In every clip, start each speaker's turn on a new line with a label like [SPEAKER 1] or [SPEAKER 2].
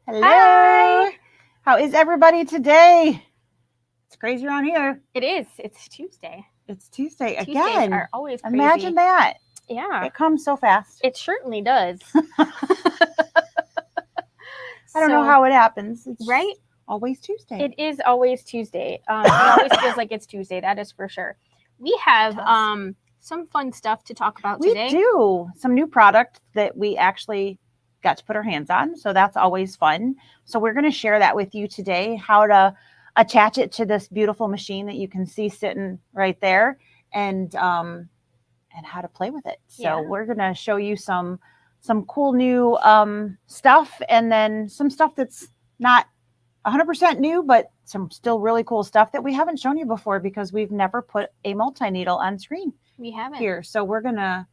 [SPEAKER 1] Hello.
[SPEAKER 2] Hi.
[SPEAKER 1] How is everybody today? It's crazy around here.
[SPEAKER 2] It is. It's Tuesday.
[SPEAKER 1] It's Tuesday
[SPEAKER 2] Tuesdays
[SPEAKER 1] again.
[SPEAKER 2] are always crazy.
[SPEAKER 1] Imagine that.
[SPEAKER 2] Yeah.
[SPEAKER 1] It comes so fast.
[SPEAKER 2] It certainly does.
[SPEAKER 1] I don't know how it happens. It's
[SPEAKER 2] right?
[SPEAKER 1] Always Tuesday.
[SPEAKER 2] It is always Tuesday. It always feels like it's Tuesday. That is for sure. We have some fun stuff to talk about today.
[SPEAKER 1] We do. Some new product that we actually got to put our hands on. So that's always fun. So we're going to share that with you today, how to attach it to this beautiful machine that you can see sitting right there and how to play with it. So we're going to show you some cool new stuff, and then some stuff that's not 100% new, but some still really cool stuff that we haven't shown you before because we've never put a multi-needle on screen.
[SPEAKER 2] We haven't.
[SPEAKER 1] Here. So we're going to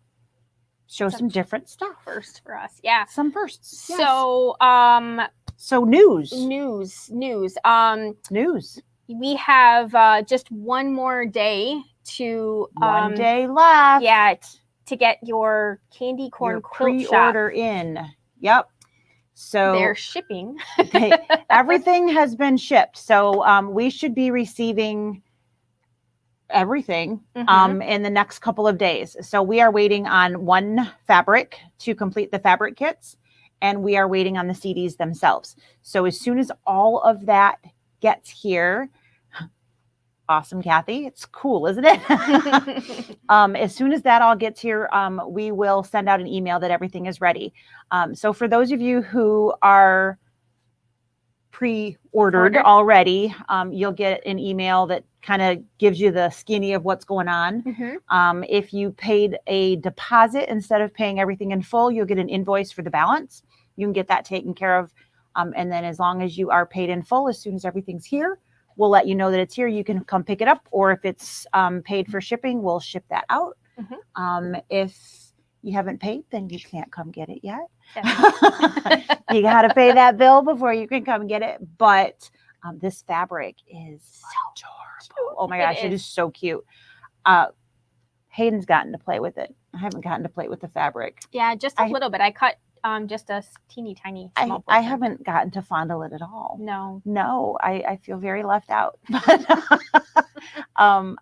[SPEAKER 1] show some different stuff.
[SPEAKER 2] First for us. Yeah.
[SPEAKER 1] Some firsts. Yes.
[SPEAKER 2] So
[SPEAKER 1] news.
[SPEAKER 2] News. We have just one more day to
[SPEAKER 1] one day left.
[SPEAKER 2] Yeah, to get your candy corn
[SPEAKER 1] your
[SPEAKER 2] quilt
[SPEAKER 1] pre-order
[SPEAKER 2] shop.
[SPEAKER 1] In. Yep. So
[SPEAKER 2] they're shipping.
[SPEAKER 1] Everything has been shipped. So we should be receiving everything in the next couple of days. So we are waiting on one fabric to complete the fabric kits, and we are waiting on the CDs themselves. So as soon as all of that gets here, awesome, Kathy. It's cool, isn't it? As soon as that all gets here, we will send out an email that everything is ready. So for those of you who are pre-ordered already, you'll get an email that kind of gives you the skinny of what's going on. If you paid a deposit instead of paying everything in full, you'll get an invoice for the balance. You can get that taken care of. And then as long as you are paid in full, as soon as everything's here, we'll let you know that it's here. You can come pick it up, or if it's paid for shipping, we'll ship that out. If you haven't paid, then you can't come get it yet. You got to pay that bill before you can come get it. But this fabric is so adorable. Oh my gosh, it is so cute. Hayden's gotten to play with it. I haven't gotten to play with the fabric.
[SPEAKER 2] Yeah, just a little bit. I cut just a teeny tiny small portion.
[SPEAKER 1] I haven't gotten to fondle it at all. No, I feel very left out.
[SPEAKER 2] I'm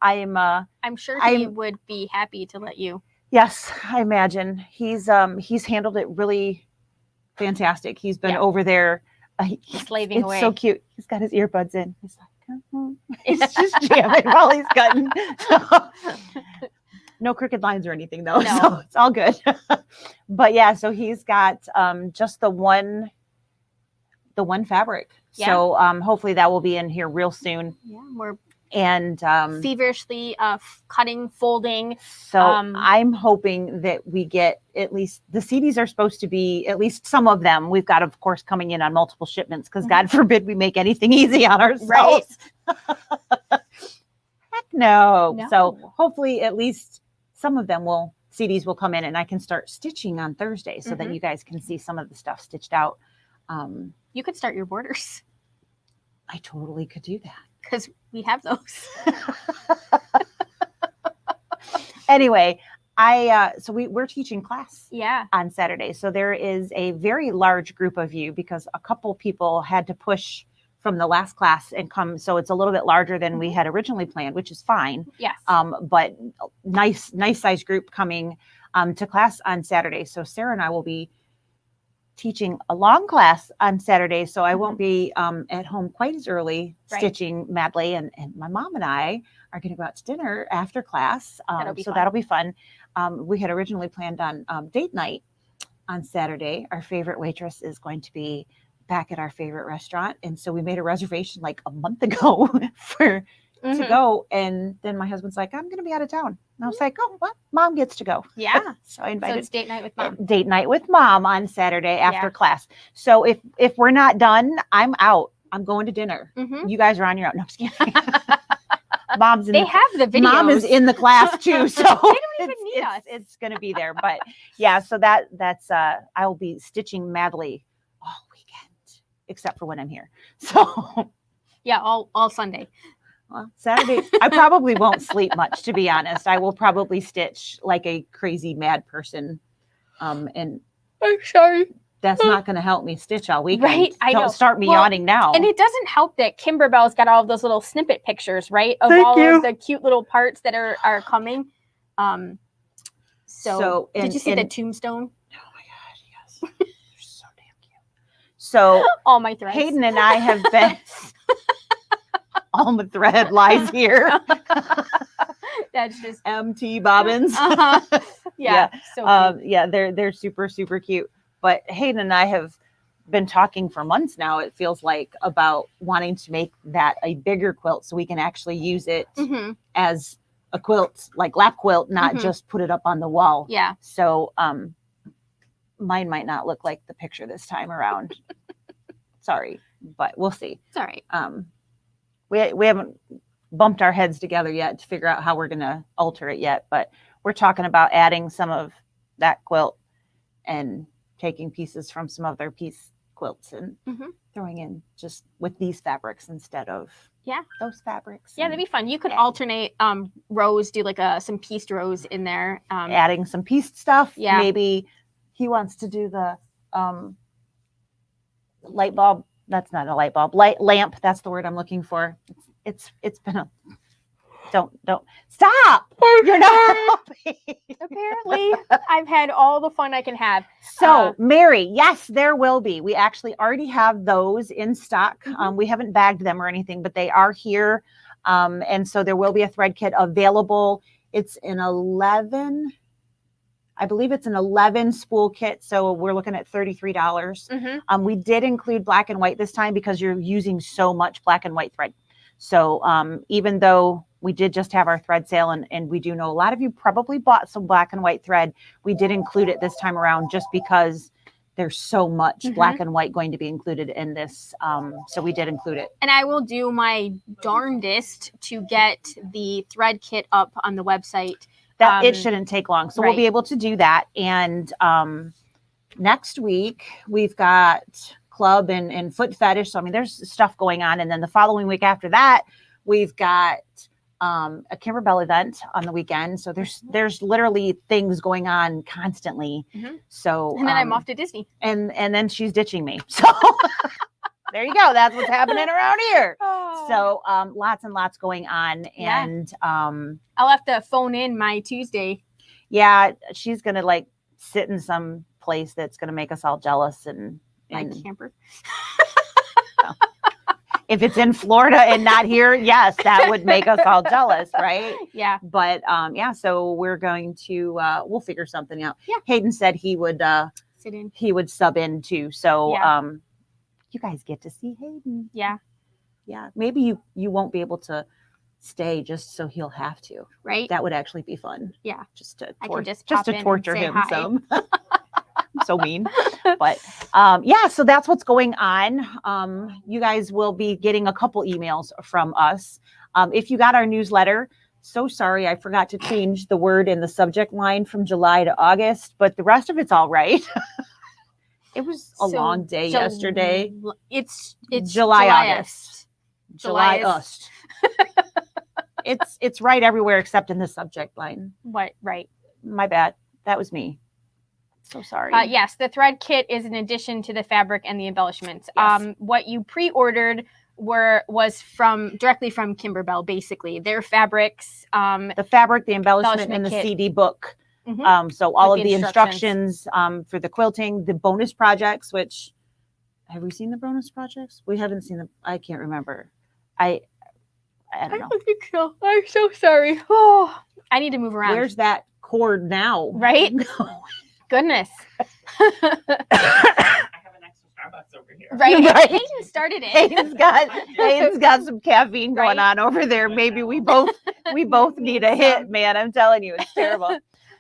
[SPEAKER 2] sure he would be happy to let you.
[SPEAKER 1] Yes, I imagine he's handled it really fantastic. He's been over there
[SPEAKER 2] slaving away.
[SPEAKER 1] It's so cute. He's got his earbuds in. He's like, he's just jamming while he's cutting. No crooked lines or anything though, so it's all good. But yeah, so he's got just the one fabric. Yeah. So hopefully that will be in here real soon.
[SPEAKER 2] Yeah, we're
[SPEAKER 1] feverishly
[SPEAKER 2] cutting, folding.
[SPEAKER 1] So I'm hoping that we get at least the CDs are supposed to be at least some of them. We've got, of course, coming in on multiple shipments because God forbid we make anything easy on ourselves. Right. Heck no. So hopefully at least some of them CDs will come in, and I can start stitching on Thursday so that you guys can see some of the stuff stitched out.
[SPEAKER 2] You could start your borders.
[SPEAKER 1] I totally could do that.
[SPEAKER 2] Because we have those.
[SPEAKER 1] Anyway, we're teaching class on Saturday. So there is a very large group of you because a couple people had to push from the last class and come. So it's a little bit larger than we had originally planned, which is fine.
[SPEAKER 2] Yes.
[SPEAKER 1] But nice size group coming to class on Saturday. So Sarah and I will be teaching a long class on Saturday, so I won't be at home quite as early stitching madly, and my mom and I are going to go out to dinner after class, that'll be fun. We had originally planned on date night on Saturday. Our favorite waitress is going to be back at our favorite restaurant, and so we made a reservation like a month ago to go, and then my husband's like, I'm going to be out of town. And I was like, oh, what? Mom gets to go.
[SPEAKER 2] Yeah.
[SPEAKER 1] So I invited.
[SPEAKER 2] So it's date night with mom.
[SPEAKER 1] Date night with mom on Saturday after class. So if we're not done, I'm out. I'm going to dinner. You guys are on your own. No, I'm just kidding. They
[SPEAKER 2] have the videos.
[SPEAKER 1] Mom is in the class too, so
[SPEAKER 2] they don't even need us.
[SPEAKER 1] It's going to be there. But yeah, so that's I will be stitching madly all weekend, except for when I'm here. So
[SPEAKER 2] yeah, all Sunday.
[SPEAKER 1] Well, Saturday, I probably won't sleep much, to be honest. I will probably stitch like a crazy mad person. And
[SPEAKER 2] I'm sorry.
[SPEAKER 1] that's not going to help me stitch all weekend.
[SPEAKER 2] Right, I know.
[SPEAKER 1] Don't start me
[SPEAKER 2] Well,
[SPEAKER 1] yawning now.
[SPEAKER 2] And it doesn't help that Kimberbell's got all of those little snippet pictures, right? Of
[SPEAKER 1] Thank
[SPEAKER 2] all
[SPEAKER 1] you.
[SPEAKER 2] of the cute little parts that are coming. So did you see the tombstone?
[SPEAKER 1] Oh my gosh, yes. They're so damn cute. So
[SPEAKER 2] All my threads.
[SPEAKER 1] Hayden and I have been all my thread lies here.
[SPEAKER 2] That's just
[SPEAKER 1] MT bobbins.
[SPEAKER 2] uh-huh. Yeah. So cute.
[SPEAKER 1] Yeah, they're super, super cute. But Hayden and I have been talking for months now, it feels like, about wanting to make that a bigger quilt so we can actually use it as a quilt, like lap quilt, not just put it up on the wall.
[SPEAKER 2] Yeah.
[SPEAKER 1] So mine might not look like the picture this time around. Sorry, but we'll see.
[SPEAKER 2] It's all right.
[SPEAKER 1] We haven't bumped our heads together yet to figure out how we're going to alter it yet, but we're talking about adding some of that quilt and taking pieces from some other piece quilts and throwing in just with these fabrics instead of those fabrics.
[SPEAKER 2] Yeah, that'd be fun. You could alternate rows, do like some pieced rows in there.
[SPEAKER 1] Adding some pieced stuff.
[SPEAKER 2] Yeah.
[SPEAKER 1] Maybe he wants to do the light bulb. That's not a light bulb. Light lamp. That's the word I'm looking for. It's been a don't stop. You're not helping.
[SPEAKER 2] Apparently, I've had all the fun I can have.
[SPEAKER 1] So, Mary, yes, there will be. We actually already have those in stock. We haven't bagged them or anything, but they are here. And so there will be a thread kit available. It's an 11, I believe it's an 11 spool kit. So we're looking at $33. We did include black and white this time because you're using so much black and white thread. So even though we did just have our thread sale and we do know a lot of you probably bought some black and white thread, we did include it this time around just because there's so much black and white going to be included in this. So we did include it.
[SPEAKER 2] And I will do my darndest to get the thread kit up on the website.
[SPEAKER 1] That it shouldn't take long. So
[SPEAKER 2] right.
[SPEAKER 1] we'll be able to do that. And next week we've got club and foot fetish. So I mean, there's stuff going on. And then the following week after that, we've got a Kimberbell event on the weekend. So there's literally things going on constantly. So
[SPEAKER 2] and then I'm off to Disney.
[SPEAKER 1] And then she's ditching me. So there you go. That's what's happening around here.
[SPEAKER 2] Oh.
[SPEAKER 1] So lots and lots going on. And
[SPEAKER 2] I'll have to phone in my Tuesday.
[SPEAKER 1] Yeah, she's gonna like sit in some place that's gonna make us all jealous and
[SPEAKER 2] my camper.
[SPEAKER 1] If it's in Florida and not here, yes, that would make us all jealous, right?
[SPEAKER 2] Yeah.
[SPEAKER 1] But so we're going to we'll figure something out.
[SPEAKER 2] Yeah.
[SPEAKER 1] Hayden said he would
[SPEAKER 2] sit in.
[SPEAKER 1] He would sub in too. So you guys get to see Hayden.
[SPEAKER 2] Yeah.
[SPEAKER 1] Yeah. Maybe you won't be able to stay just so he'll have to.
[SPEAKER 2] Right.
[SPEAKER 1] That would actually be fun.
[SPEAKER 2] Yeah.
[SPEAKER 1] Just to
[SPEAKER 2] to
[SPEAKER 1] torture him
[SPEAKER 2] hi.
[SPEAKER 1] some. So mean. But so that's what's going on. You guys will be getting a couple emails from us. If you got our newsletter, so sorry I forgot to change the word in the subject line from July to August, but the rest of it's all right. It was a long day yesterday.
[SPEAKER 2] It's
[SPEAKER 1] August. July-ust. It's right everywhere except in the subject line.
[SPEAKER 2] What? Right.
[SPEAKER 1] My bad. That was me. So sorry.
[SPEAKER 2] Yes, the thread kit is an addition to the fabric and the embellishments.
[SPEAKER 1] Yes.
[SPEAKER 2] What you pre-ordered was directly from Kimberbell, basically. Their fabrics.
[SPEAKER 1] The fabric, the embellishment and the
[SPEAKER 2] kit.
[SPEAKER 1] CD book. So all of the instructions for the quilting, the bonus projects, which, have we seen the bonus projects? We haven't seen them. I can't remember. I don't know.
[SPEAKER 2] I don't think so. I'm so sorry. Oh, I need to move around.
[SPEAKER 1] Where's that cord now?
[SPEAKER 2] Right? Goodness.
[SPEAKER 3] I have an extra Starbucks over here.
[SPEAKER 2] Right.
[SPEAKER 1] Right.
[SPEAKER 2] Hayden started it.
[SPEAKER 1] Hayden's got some caffeine going on over there. Maybe we both need a hit, man. I'm telling you, it's terrible.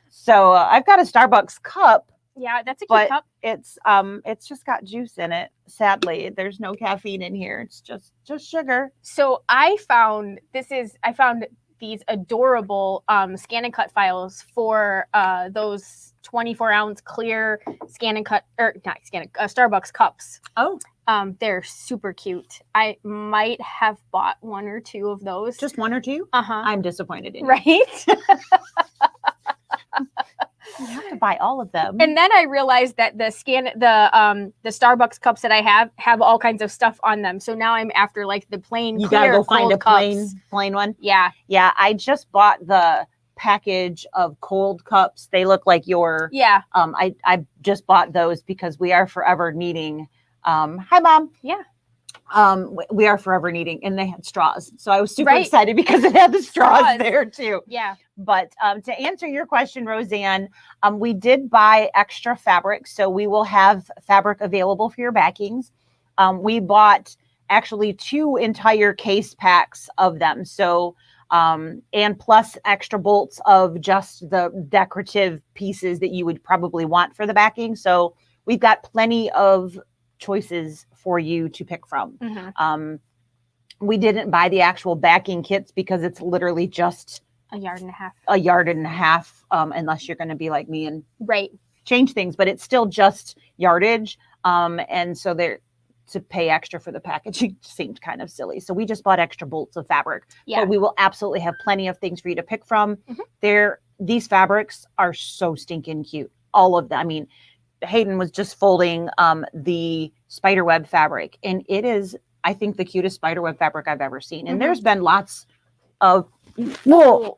[SPEAKER 1] So I've got a Starbucks cup.
[SPEAKER 2] Yeah, that's a cute cup.
[SPEAKER 1] It's just got juice in it. Sadly, there's no caffeine in here. It's just sugar.
[SPEAKER 2] So I found these adorable scan and cut files for those 24-ounce clear Starbucks cups.
[SPEAKER 1] Oh.
[SPEAKER 2] They're super cute. I might have bought one or two of those.
[SPEAKER 1] Just one or two?
[SPEAKER 2] Uh-huh.
[SPEAKER 1] I'm disappointed in you.
[SPEAKER 2] Right?
[SPEAKER 1] You have to buy all of them.
[SPEAKER 2] And then I realized that the Starbucks cups that I have all kinds of stuff on them. So now I'm after like the plain,
[SPEAKER 1] you
[SPEAKER 2] clear,
[SPEAKER 1] gotta go find a
[SPEAKER 2] cups.
[SPEAKER 1] plain one.
[SPEAKER 2] Yeah.
[SPEAKER 1] Yeah, I just bought the package of cold cups. They look like your.
[SPEAKER 2] Yeah.
[SPEAKER 1] I just bought those because we are forever needing. Hi, Mom.
[SPEAKER 2] Yeah.
[SPEAKER 1] We are forever needing, and they had straws. So I was super
[SPEAKER 2] Right.
[SPEAKER 1] excited because it had the straws there too.
[SPEAKER 2] Yeah.
[SPEAKER 1] But to answer your question, Roseanne, we did buy extra fabric. So we will have fabric available for your backings. We bought actually 2 entire case packs of them. So, and plus extra bolts of just the decorative pieces that you would probably want for the backing. So we've got plenty of choices for you to pick from.
[SPEAKER 2] Mm-hmm.
[SPEAKER 1] We didn't buy the actual backing kits because it's literally just
[SPEAKER 2] a yard and a half,
[SPEAKER 1] unless you're going to be like me and
[SPEAKER 2] right,
[SPEAKER 1] change things, but it's still just yardage. And so to pay extra for the packaging seemed kind of silly. So we just bought extra bolts of fabric, but we will absolutely have plenty of things for you to pick from. Mm-hmm. These fabrics are so stinking cute. All of them. I mean, Hayden was just folding the spiderweb fabric, and it is, I think, the cutest spiderweb fabric I've ever seen. And there's been lots of whoa.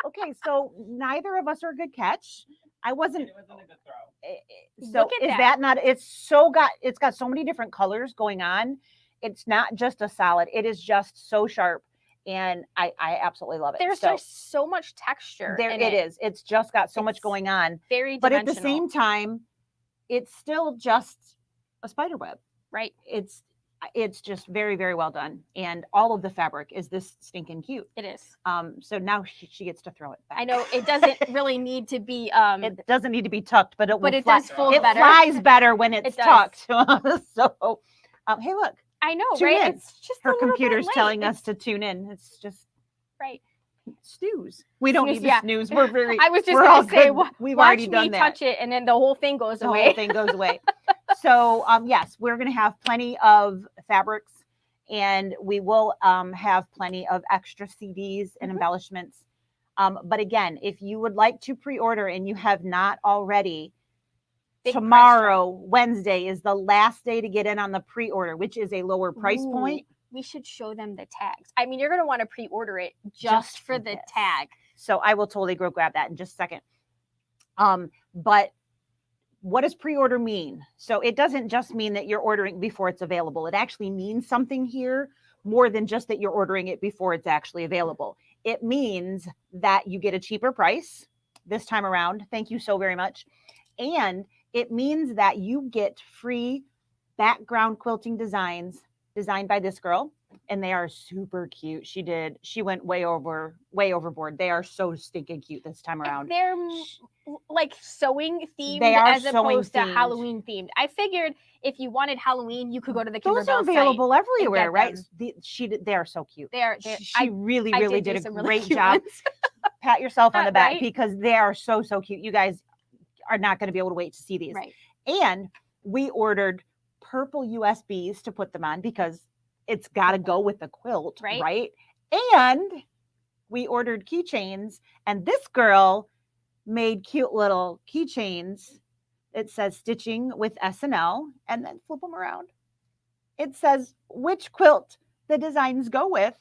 [SPEAKER 1] Okay, so neither of us are a good catch. I wasn't.
[SPEAKER 3] It wasn't a good throw.
[SPEAKER 1] So is that not? It's got so many different colors going on. It's not just a solid. It is just so sharp. And I absolutely love it.
[SPEAKER 2] There's just so much texture.
[SPEAKER 1] It is. It's just got so much going on.
[SPEAKER 2] Very
[SPEAKER 1] but at the same time, it's still just a spider web.
[SPEAKER 2] Right.
[SPEAKER 1] It's just very, very well done. And all of the fabric is this stinking cute.
[SPEAKER 2] It is.
[SPEAKER 1] So now she gets to throw it back.
[SPEAKER 2] I know it doesn't really need to be
[SPEAKER 1] it doesn't need to be tucked, but it
[SPEAKER 2] does fold better.
[SPEAKER 1] It flies better when it's tucked. So hey, look.
[SPEAKER 2] I know,
[SPEAKER 1] tune
[SPEAKER 2] right?
[SPEAKER 1] In. It's just her computer's telling us to tune in. It's just
[SPEAKER 2] right.
[SPEAKER 1] Snooze. We don't need to snooze. We're very.
[SPEAKER 2] I was just going to say,
[SPEAKER 1] we've
[SPEAKER 2] watch
[SPEAKER 1] already
[SPEAKER 2] me
[SPEAKER 1] done that.
[SPEAKER 2] Touch it, and then the whole thing goes away.
[SPEAKER 1] The whole thing goes away. So yes, we're going to have plenty of fabrics, and we will have plenty of extra CDs and embellishments. But again, if you would like to pre-order and you have not already, tomorrow, Wednesday, is the last day to get in on the pre-order, which is a lower price point.
[SPEAKER 2] We should show them the tags. I mean, you're going to want to pre-order it just for the tag.
[SPEAKER 1] So I will totally go grab that in just a second. But what does pre-order mean? So it doesn't just mean that you're ordering before it's available. It actually means something here more than just that you're ordering it before it's actually available. It means that you get a cheaper price this time around. Thank you so very much. And it means that you get free background quilting designs designed by this girl, and they are super cute. She went way overboard. They are so stinking cute this time around.
[SPEAKER 2] They're like sewing themed
[SPEAKER 1] as
[SPEAKER 2] opposed to Halloween themed. I figured if you wanted Halloween, you could go to the Kimber
[SPEAKER 1] Those are available everywhere, right? They are so cute. She really did a great job. Pat yourself on the back because they are so cute. You guys are not going to be able to wait to see these.
[SPEAKER 2] Right.
[SPEAKER 1] And we ordered purple USBs to put them on because it's got to go with the quilt, right? And we ordered keychains, and this girl made cute little keychains. It says stitching with SnL, and then flip them around. It says which quilt the designs go with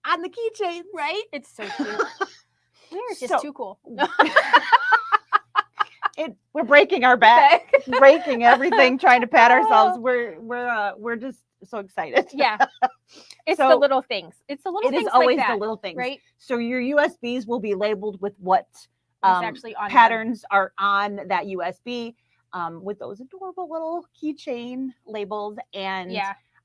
[SPEAKER 1] on the keychains.
[SPEAKER 2] Right? It's so cute. We're just too cool.
[SPEAKER 1] We're breaking our back, breaking everything, trying to pat ourselves. We're just so excited.
[SPEAKER 2] Yeah. It's the little things. It's the little things.
[SPEAKER 1] It is always
[SPEAKER 2] like that,
[SPEAKER 1] the little things.
[SPEAKER 2] Right.
[SPEAKER 1] So your USBs will be labeled with what
[SPEAKER 2] actually on
[SPEAKER 1] patterns are on that USB with those adorable little keychain labels. And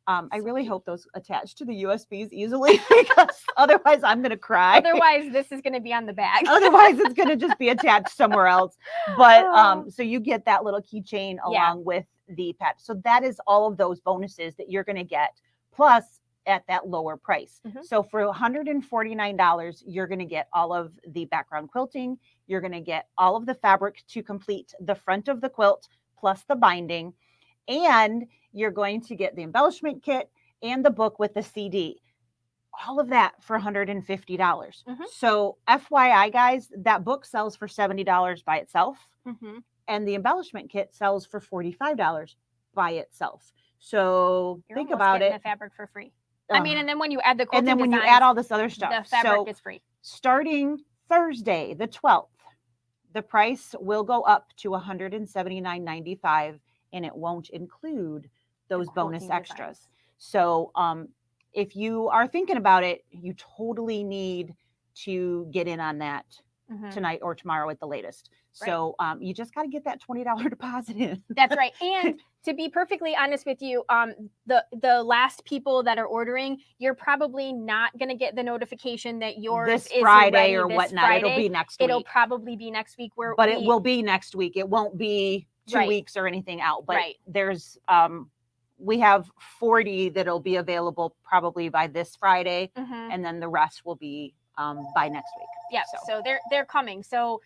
[SPEAKER 1] I really hope those attach to the USBs easily because otherwise I'm going to cry.
[SPEAKER 2] Otherwise, this is going to be on the bag.
[SPEAKER 1] Otherwise, it's going to just be attached somewhere else. But so you get that little keychain along with the patch. So that is all of those bonuses that you're going to get, plus at that lower price. So for $149, you're going to get all of the background quilting. You're going to get all of the fabric to complete the front of the quilt, plus the binding. And you're going to get the embellishment kit and the book with the CD. all of that for $150. dollars
[SPEAKER 2] Mhm.
[SPEAKER 1] So FYI, guys, that book sells for $70 by itself, and the embellishment kit sells for $45 by itself. So
[SPEAKER 2] You're
[SPEAKER 1] think
[SPEAKER 2] almost
[SPEAKER 1] about
[SPEAKER 2] getting
[SPEAKER 1] it.
[SPEAKER 2] the fabric for free. I mean, and then when you add the
[SPEAKER 1] and
[SPEAKER 2] quilting
[SPEAKER 1] then when you
[SPEAKER 2] designs,
[SPEAKER 1] add all this other stuff,
[SPEAKER 2] the fabric
[SPEAKER 1] so
[SPEAKER 2] is free.
[SPEAKER 1] starting Thursday, the 12th, the price will go up to $179.95, and it won't include those bonus
[SPEAKER 2] quilting
[SPEAKER 1] extras.
[SPEAKER 2] designs.
[SPEAKER 1] So if you are thinking about it, you totally need to get in on that tonight or tomorrow at the latest.
[SPEAKER 2] Right.
[SPEAKER 1] So you just got to get that $20 deposit in.
[SPEAKER 2] That's right. And to be perfectly honest with you, the last people that are ordering, you're probably not going to get the notification that yours
[SPEAKER 1] this
[SPEAKER 2] is
[SPEAKER 1] Friday
[SPEAKER 2] ready
[SPEAKER 1] or
[SPEAKER 2] this
[SPEAKER 1] whatnot.
[SPEAKER 2] Friday.
[SPEAKER 1] It'll be next
[SPEAKER 2] It'll
[SPEAKER 1] week.
[SPEAKER 2] probably be next week.
[SPEAKER 1] But it will be next week. It won't be 2 weeks or anything out. But there's we have 40 that'll be available probably by this Friday, and then the rest will be by next week.
[SPEAKER 2] Yeah, so they're coming. So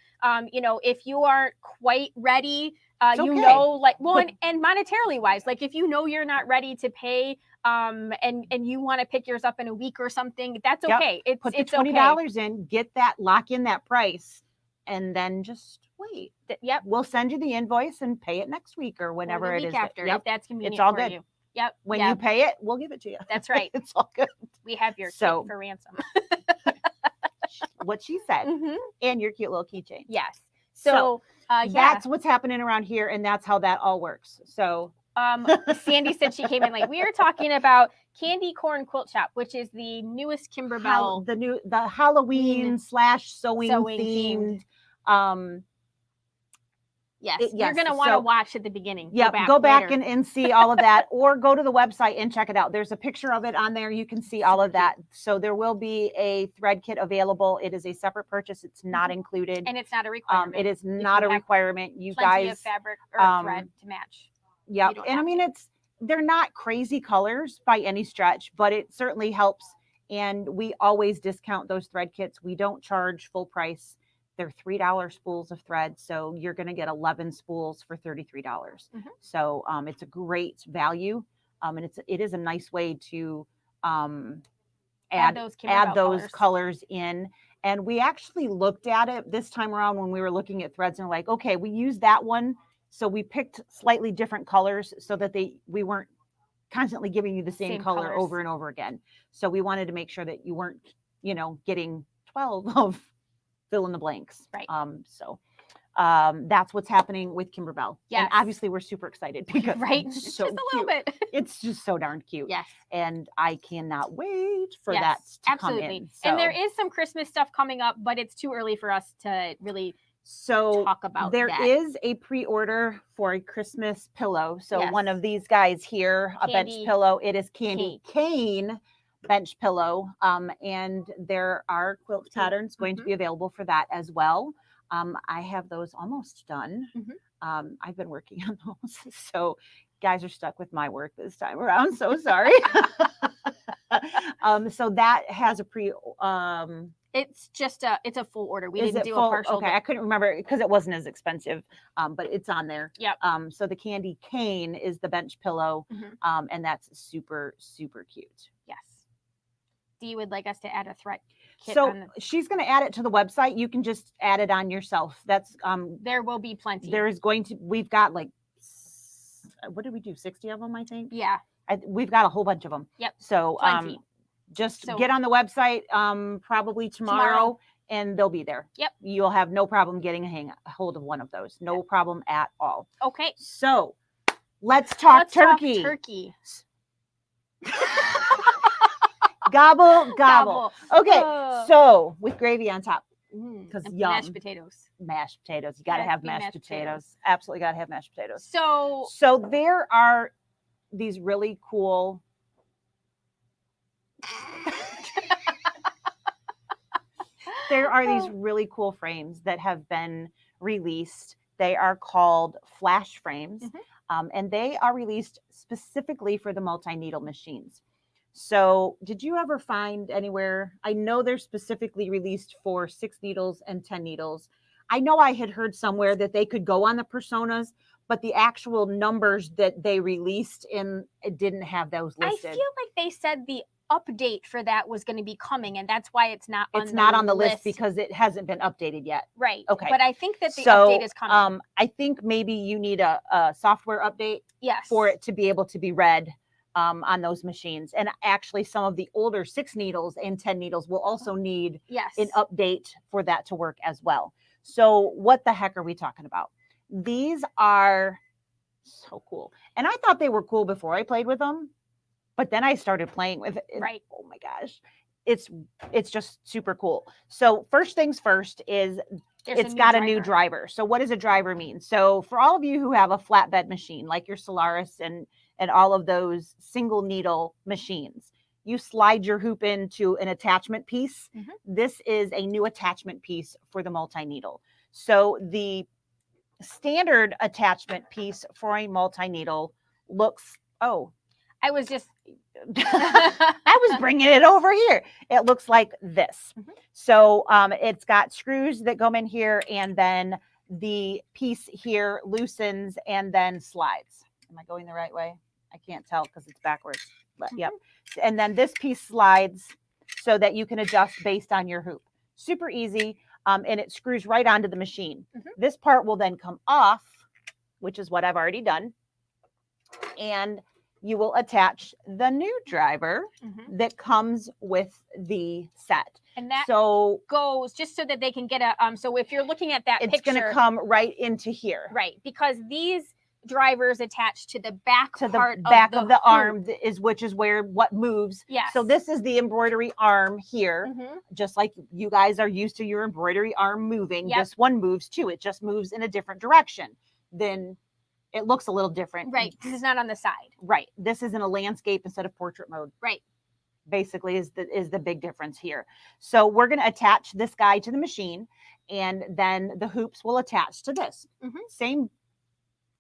[SPEAKER 2] you know, if you aren't quite ready, you
[SPEAKER 1] okay.
[SPEAKER 2] know, like, well, and monetarily wise, like if you know you're not ready to pay, and you want to pick yours up in a week or something, that's okay.
[SPEAKER 1] Yep. Put the $20 in, get that, lock in that price, and then just wait.
[SPEAKER 2] Yep.
[SPEAKER 1] We'll send you the invoice and pay it next week or whenever
[SPEAKER 2] or the
[SPEAKER 1] it
[SPEAKER 2] week
[SPEAKER 1] is.
[SPEAKER 2] After, if that's convenient
[SPEAKER 1] it's all
[SPEAKER 2] for
[SPEAKER 1] good.
[SPEAKER 2] you. Yep.
[SPEAKER 1] When you pay it, we'll give it to you.
[SPEAKER 2] That's right.
[SPEAKER 1] It's all good.
[SPEAKER 2] We have your kit for ransom.
[SPEAKER 1] What she said, and your cute little keychain.
[SPEAKER 2] Yes. So
[SPEAKER 1] that's what's happening around here, and that's how that all works. So
[SPEAKER 2] Sandy said she came in late. We are talking about Candy Corn Quilt Shop, which is the newest Kimberbell,
[SPEAKER 1] the Halloween / sewing themed.
[SPEAKER 2] Yes, you're going to want to watch at the beginning.
[SPEAKER 1] Yeah, go back and see all of that, or go to the website and check it out. There's a picture of it on there. You can see all of that. So there will be a thread kit available. It is a separate purchase. It's not included.
[SPEAKER 2] And it's not a requirement.
[SPEAKER 1] It is not a requirement. You
[SPEAKER 2] plenty
[SPEAKER 1] guys
[SPEAKER 2] of fabric or thread to match.
[SPEAKER 1] Yeah, and I mean, they're not crazy colors by any stretch, but it certainly helps. And we always discount those thread kits. We don't charge full price. They're $3 spools of thread, so you're going to get 11 spools for $33. So it's a great value, and it is a nice way to add those colors in. And we actually looked at it this time around when we were looking at threads, and like, okay, we used that one, so we picked slightly different colors so that we weren't constantly giving you the same color over and over again. So we wanted to make sure that you weren't, getting 12 of fill in the blanks.
[SPEAKER 2] Right.
[SPEAKER 1] So that's what's happening with Kimberbell.
[SPEAKER 2] Yes.
[SPEAKER 1] And obviously we're super excited because
[SPEAKER 2] it's so just a little bit.
[SPEAKER 1] It's just so darn cute.
[SPEAKER 2] Yes.
[SPEAKER 1] And I cannot wait for that to come in. So.
[SPEAKER 2] And there is some Christmas stuff coming up, but it's too early for us to really talk about
[SPEAKER 1] there
[SPEAKER 2] that.
[SPEAKER 1] is a pre-order for a Christmas pillow. So one of these guys here, a bench pillow, it is Candy Cane bench pillow, and there are quilt patterns going to be available for that as well. I have those almost done. I've been working on those, so guys are stuck with my work this time around, so sorry. So that has a
[SPEAKER 2] it's a full order. We didn't do a partial.
[SPEAKER 1] Okay, I couldn't remember because it wasn't as expensive, but it's on there.
[SPEAKER 2] Yep.
[SPEAKER 1] So the Candy Cane is the bench pillow, and that's super, super cute.
[SPEAKER 2] Yes. Dee would like us to add a thread kit.
[SPEAKER 1] So she's going to add it to the website. You can just add it on yourself. That's
[SPEAKER 2] there will be plenty.
[SPEAKER 1] There is we've got like, what did we do? 60 of them, I think.
[SPEAKER 2] Yeah.
[SPEAKER 1] We've got a whole bunch of them.
[SPEAKER 2] Yep.
[SPEAKER 1] So just get on the website probably tomorrow, and they'll be there.
[SPEAKER 2] Yep.
[SPEAKER 1] You'll have no problem getting a hold of one of those. No problem at all.
[SPEAKER 2] Okay.
[SPEAKER 1] So let's talk turkey. Gobble, gobble. Okay, so with gravy on top. Because yum.
[SPEAKER 2] Mashed potatoes.
[SPEAKER 1] Mashed potatoes. You got to have mashed potatoes. Absolutely got to have mashed potatoes.
[SPEAKER 2] So
[SPEAKER 1] there are these really cool. There are these really cool frames that have been released. They are called flash frames, and they are released specifically for the multi-needle machines. So did you ever find anywhere? I know they're specifically released for 6 needles and 10 needles. I know I had heard somewhere that they could go on the personas, but the actual numbers that they released it didn't have those listed.
[SPEAKER 2] I feel like they said update for that was going to be coming, and that's why it's not
[SPEAKER 1] It's not on the list because it hasn't been updated yet.
[SPEAKER 2] Right.
[SPEAKER 1] Okay.
[SPEAKER 2] But I think that the update is coming.
[SPEAKER 1] I think maybe you need a software update
[SPEAKER 2] Yes.
[SPEAKER 1] for it to be able to be read on those machines. And actually some of the older 6 needles and 10 needles will also need an update for that to work as well. So what the heck are we talking about? These are so cool. And I thought they were cool before I played with them, but then I started playing with it.
[SPEAKER 2] Right.
[SPEAKER 1] Oh my gosh. It's just super cool. So first things first is it's got a new driver. So what does a driver mean? So for all of you who have a flatbed machine, like your Solaris and all of those single needle machines, you slide your hoop into an attachment piece. This is a new attachment piece for the multi-needle. So the standard attachment piece for a multi-needle looks,
[SPEAKER 2] I was just
[SPEAKER 1] I was bringing it over here. It looks like this. So it's got screws that go in here, and then the piece here loosens and then slides. Am I going the right way? I can't tell because it's backwards, but yep. And then this piece slides so that you can adjust based on your hoop. Super easy. And it screws right onto the machine. This part will then come off, which is what I've already done. And you will attach the new driver that comes with the set.
[SPEAKER 2] And that goes just so that they can get a, so if you're looking at that
[SPEAKER 1] it's going to come right into here.
[SPEAKER 2] Right. Because these drivers attached to the back
[SPEAKER 1] of the arm which is where what moves.
[SPEAKER 2] Yes.
[SPEAKER 1] So this is the embroidery arm here, just like you guys are used to your embroidery arm moving. This one moves too. It just moves in a different direction. Then it looks a little different.
[SPEAKER 2] Right. Because it's not on the side.
[SPEAKER 1] Right. This is in a landscape instead of portrait mode.
[SPEAKER 2] Right.
[SPEAKER 1] Basically is the big difference here. So we're going to attach this guy to the machine, and then the hoops will attach to this. Same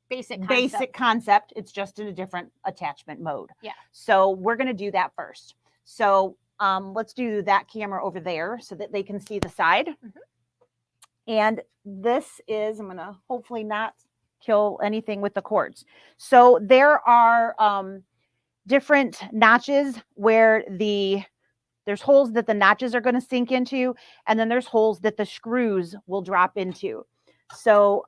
[SPEAKER 1] basic concept. It's just in a different attachment mode.
[SPEAKER 2] Yeah.
[SPEAKER 1] So we're going to do that first. So let's do that camera over there so that they can see the side. And this is, I'm going to hopefully not kill anything with the cords. So there are different notches where there's holes that the notches are going to sink into, and then there's holes that the screws will drop into. So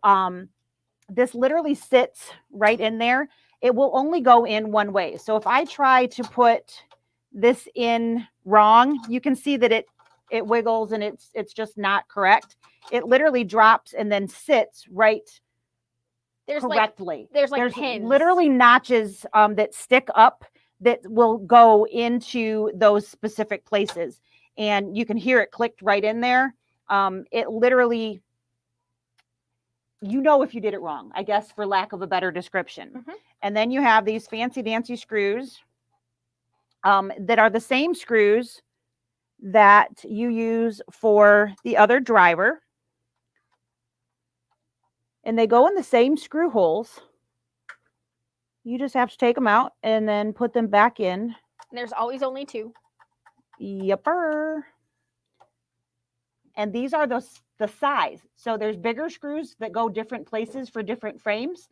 [SPEAKER 1] this literally sits right in there. It will only go in one way. So if I try to put this in wrong, you can see that it wiggles and it's just not correct. It literally drops and then sits right correctly.
[SPEAKER 2] There's pins.
[SPEAKER 1] Literally notches that stick up that will go into those specific places. And you can hear it clicked right in there. It literally, if you did it wrong, I guess, for lack of a better description. And then you have these fancy dancy screws that are the same screws that you use for the other driver. And they go in the same screw holes. You just have to take them out and then put them back in.
[SPEAKER 2] And there's always only 2.
[SPEAKER 1] Yepper. And these are the size. So there's bigger screws that go different places for different frames.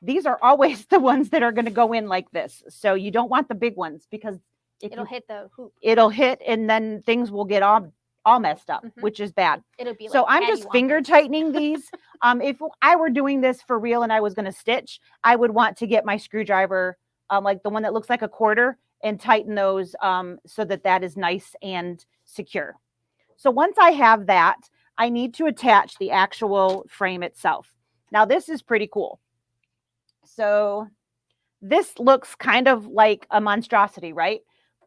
[SPEAKER 1] These are always the ones that are going to go in like this. So you don't want the big ones because
[SPEAKER 2] it'll hit the hoop.
[SPEAKER 1] It'll hit, and then things will get all messed up, which is bad.
[SPEAKER 2] It'll be
[SPEAKER 1] so I'm just finger tightening these. If I were doing this for real and I was going to stitch, I would want to get my screwdriver, like the one that looks like a quarter, and tighten those so that is nice and secure. So once I have that, I need to attach the actual frame itself. Now this is pretty cool. So this looks kind of like a monstrosity, right?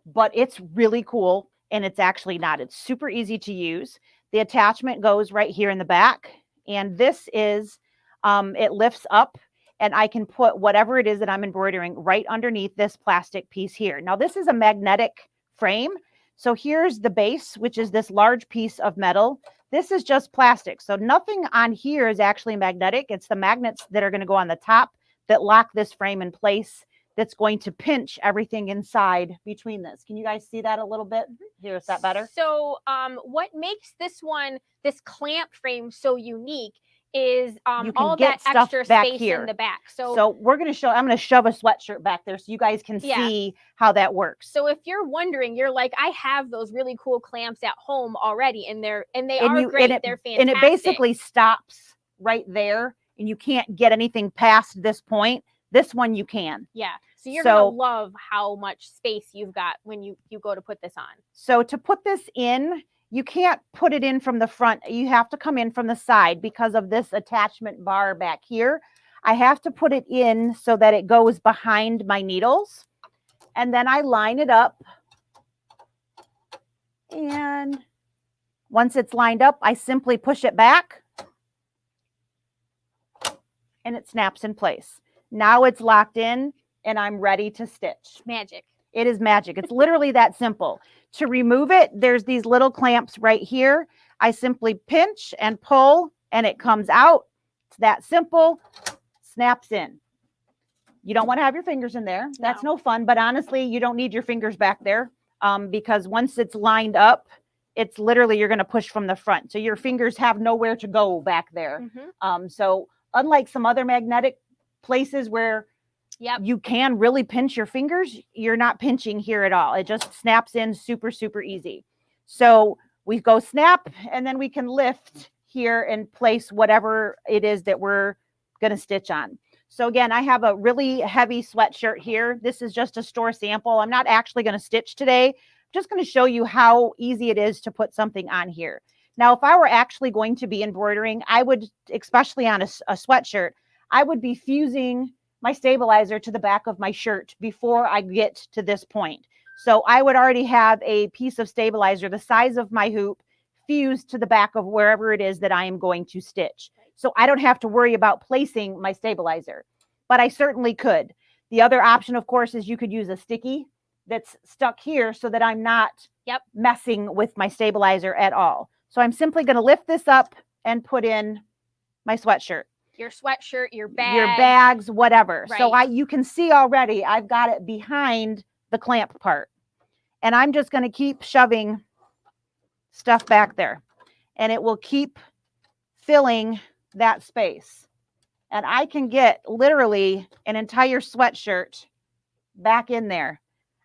[SPEAKER 1] But it's really cool, and it's actually not. It's super easy to use. The attachment goes right here in the back, and this is, it lifts up, and I can put whatever it is that I'm embroidering right underneath this plastic piece here. Now this is a magnetic frame. So here's the base, which is this large piece of metal. This is just plastic. So nothing on here is actually magnetic. It's the magnets that are going to go on the top that lock this frame in place. That's going to pinch everything inside between this. Can you guys see that a little bit? Here, is that better?
[SPEAKER 2] So what makes this clamp frame so unique is
[SPEAKER 1] You can
[SPEAKER 2] all
[SPEAKER 1] get
[SPEAKER 2] that
[SPEAKER 1] stuff
[SPEAKER 2] extra
[SPEAKER 1] back
[SPEAKER 2] space
[SPEAKER 1] here.
[SPEAKER 2] in the back. So
[SPEAKER 1] I'm going to shove a sweatshirt back there so you guys can see how that works.
[SPEAKER 2] So if you're wondering, you're like, I have those really cool clamps at home already, and they are great. They're fantastic.
[SPEAKER 1] And it basically stops right there, and you can't get anything past this point. This one you can.
[SPEAKER 2] Yeah. So you're gonna love how much space you've got when you go to put this on.
[SPEAKER 1] So to put this in, you can't put it in from the front. You have to come in from the side because of this attachment bar back here. I have to put it in so that it goes behind my needles. And then I line it up. And once it's lined up, I simply push it back. And it snaps in place. Now it's locked in and I'm ready to stitch.
[SPEAKER 2] Magic.
[SPEAKER 1] It is magic. It's literally that simple. To remove it, there's these little clamps right here. I simply pinch and pull and it comes out. It's that simple. Snaps in. You don't want to have your fingers in there. That's no fun. But honestly, you don't need your fingers back there because once it's lined up, it's literally you're going to push from the front. So your fingers have nowhere to go back there. So unlike some other magnetic places where you can really pinch your fingers, you're not pinching here at all. It just snaps in super, super easy. So we go snap and then we can lift here and place whatever it is that we're going to stitch on. So again, I have a really heavy sweatshirt here. This is just a store sample. I'm not actually going to stitch today. I'm just going to show you how easy it is to put something on here. Now, if I were actually going to be embroidering, I would, especially on a sweatshirt, I would be fusing my stabilizer to the back of my shirt before I get to this point. So I would already have a piece of stabilizer the size of my hoop fused to the back of wherever it is that I am going to stitch. So I don't have to worry about placing my stabilizer, but I certainly could. The other option, of course, is you could use a sticky that's stuck here so that I'm not messing with my stabilizer at all. So I'm simply going to lift this up and put in my sweatshirt.
[SPEAKER 2] Your sweatshirt, your bag.
[SPEAKER 1] Your bags, whatever.
[SPEAKER 2] Right.
[SPEAKER 1] So you can see already I've got it behind the clamp part. And I'm just going to keep shoving stuff back there. And it will keep filling that space. And I can get literally an entire sweatshirt back in there.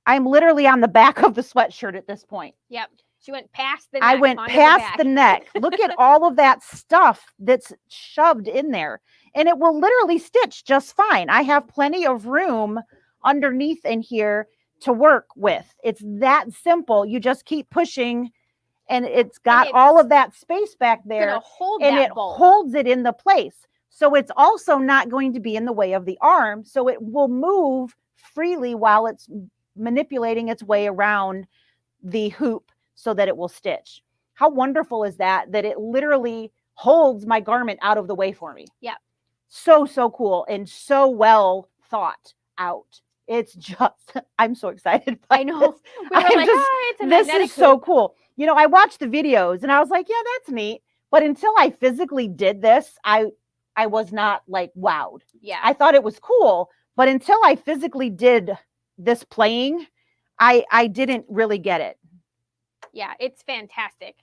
[SPEAKER 1] I'm literally on the back of the sweatshirt at this point.
[SPEAKER 2] Yep. She went past the neck.
[SPEAKER 1] I went past the neck. Look at all of that stuff that's shoved in there. And it will literally stitch just fine. I have plenty of room underneath in here to work with. It's that simple. You just keep pushing and it's got all of that space back there. And it holds it in the place. So it's also not going to be in the way of the arm. So it will move freely while it's manipulating its way around the hoop so that it will stitch. How wonderful is that it literally holds my garment out of the way for me.
[SPEAKER 2] Yeah.
[SPEAKER 1] So, so cool and so well thought out. It's just, I'm so excited by
[SPEAKER 2] I know.
[SPEAKER 1] This.
[SPEAKER 2] We were like, it's a
[SPEAKER 1] this
[SPEAKER 2] magnetic
[SPEAKER 1] is so
[SPEAKER 2] hoop.
[SPEAKER 1] cool. You know, I watched the videos and I was like, yeah, that's neat. But until I physically did this, I was not like wowed.
[SPEAKER 2] Yeah.
[SPEAKER 1] I thought it was cool, but until I physically did this playing, I didn't really get it.
[SPEAKER 2] Yeah, it's fantastic.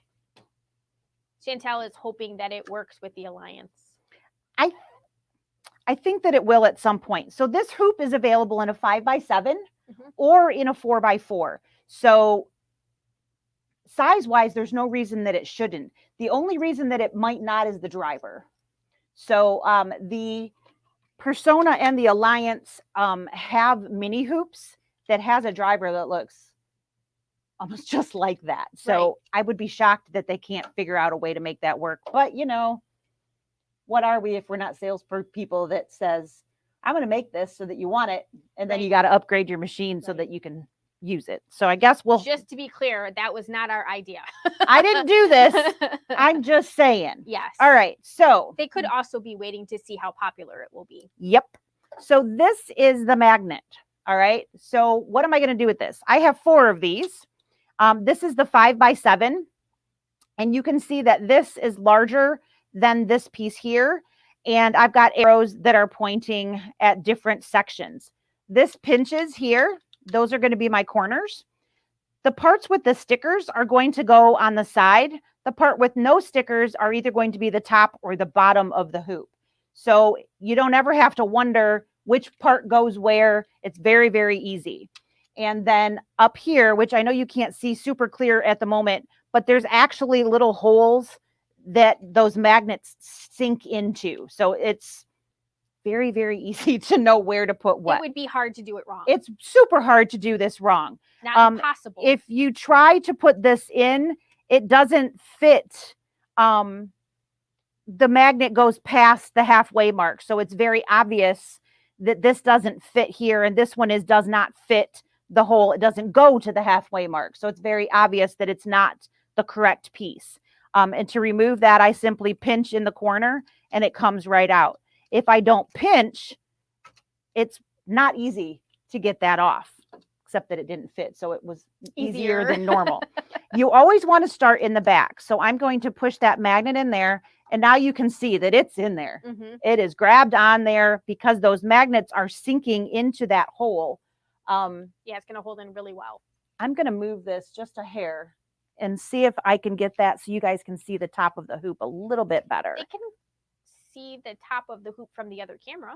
[SPEAKER 2] Chantel is hoping that it works with the Alliance.
[SPEAKER 1] I think that it will at some point. So this hoop is available in a 5x7 or in a 4x4. So size-wise, there's no reason that it shouldn't. The only reason that it might not is the driver. So the Persona and the Alliance have mini hoops that has a driver that looks almost just like that. So I would be shocked that they can't figure out a way to make that work. But, you know, what are we if we're not sales people that says, I'm going to make this so that you want it. And then you got to upgrade your machine so that you can use it. So I guess we'll.
[SPEAKER 2] Just to be clear, that was not our idea.
[SPEAKER 1] I didn't do this. I'm just saying.
[SPEAKER 2] Yes.
[SPEAKER 1] All right. So
[SPEAKER 2] they could also be waiting to see how popular it will be.
[SPEAKER 1] Yep. So this is the magnet. All right. So what am I going to do with this? I have 4 of these. This is the 5x7. And you can see that this is larger than this piece here. And I've got arrows that are pointing at different sections. This pinches here. Those are going to be my corners. The parts with the stickers are going to go on the side The part with no stickers are either going to be the top or the bottom of the hoop. So you don't ever have to wonder which part goes where. It's very, very easy. And then up here, which I know you can't see super clear at the moment, but there's actually little holes that those magnets sink into. So it's very, very easy to know where to put what.
[SPEAKER 2] It would be hard to do it wrong.
[SPEAKER 1] It's super hard to do this wrong.
[SPEAKER 2] Not impossible.
[SPEAKER 1] If you try to put this in, it doesn't fit. The magnet goes past the halfway mark. So it's very obvious that this doesn't fit here. And this one does not fit the hole. It doesn't go to the halfway mark. So it's very obvious that it's not the correct piece. And to remove that, I simply pinch in the corner and it comes right out. If I don't pinch, it's not easy to get that off, except that it didn't fit. So it was easier than normal. You always want to start in the back. So I'm going to push that magnet in there. And now you can see that it's in there.
[SPEAKER 2] Mm-hmm.
[SPEAKER 1] It is grabbed on there because those magnets are sinking into that hole.
[SPEAKER 2] Yeah, it's going to hold in really well.
[SPEAKER 1] I'm going to move this just a hair and see if I can get that so you guys can see the top of the hoop a little bit better.
[SPEAKER 2] They can see the top of the hoop from the other camera.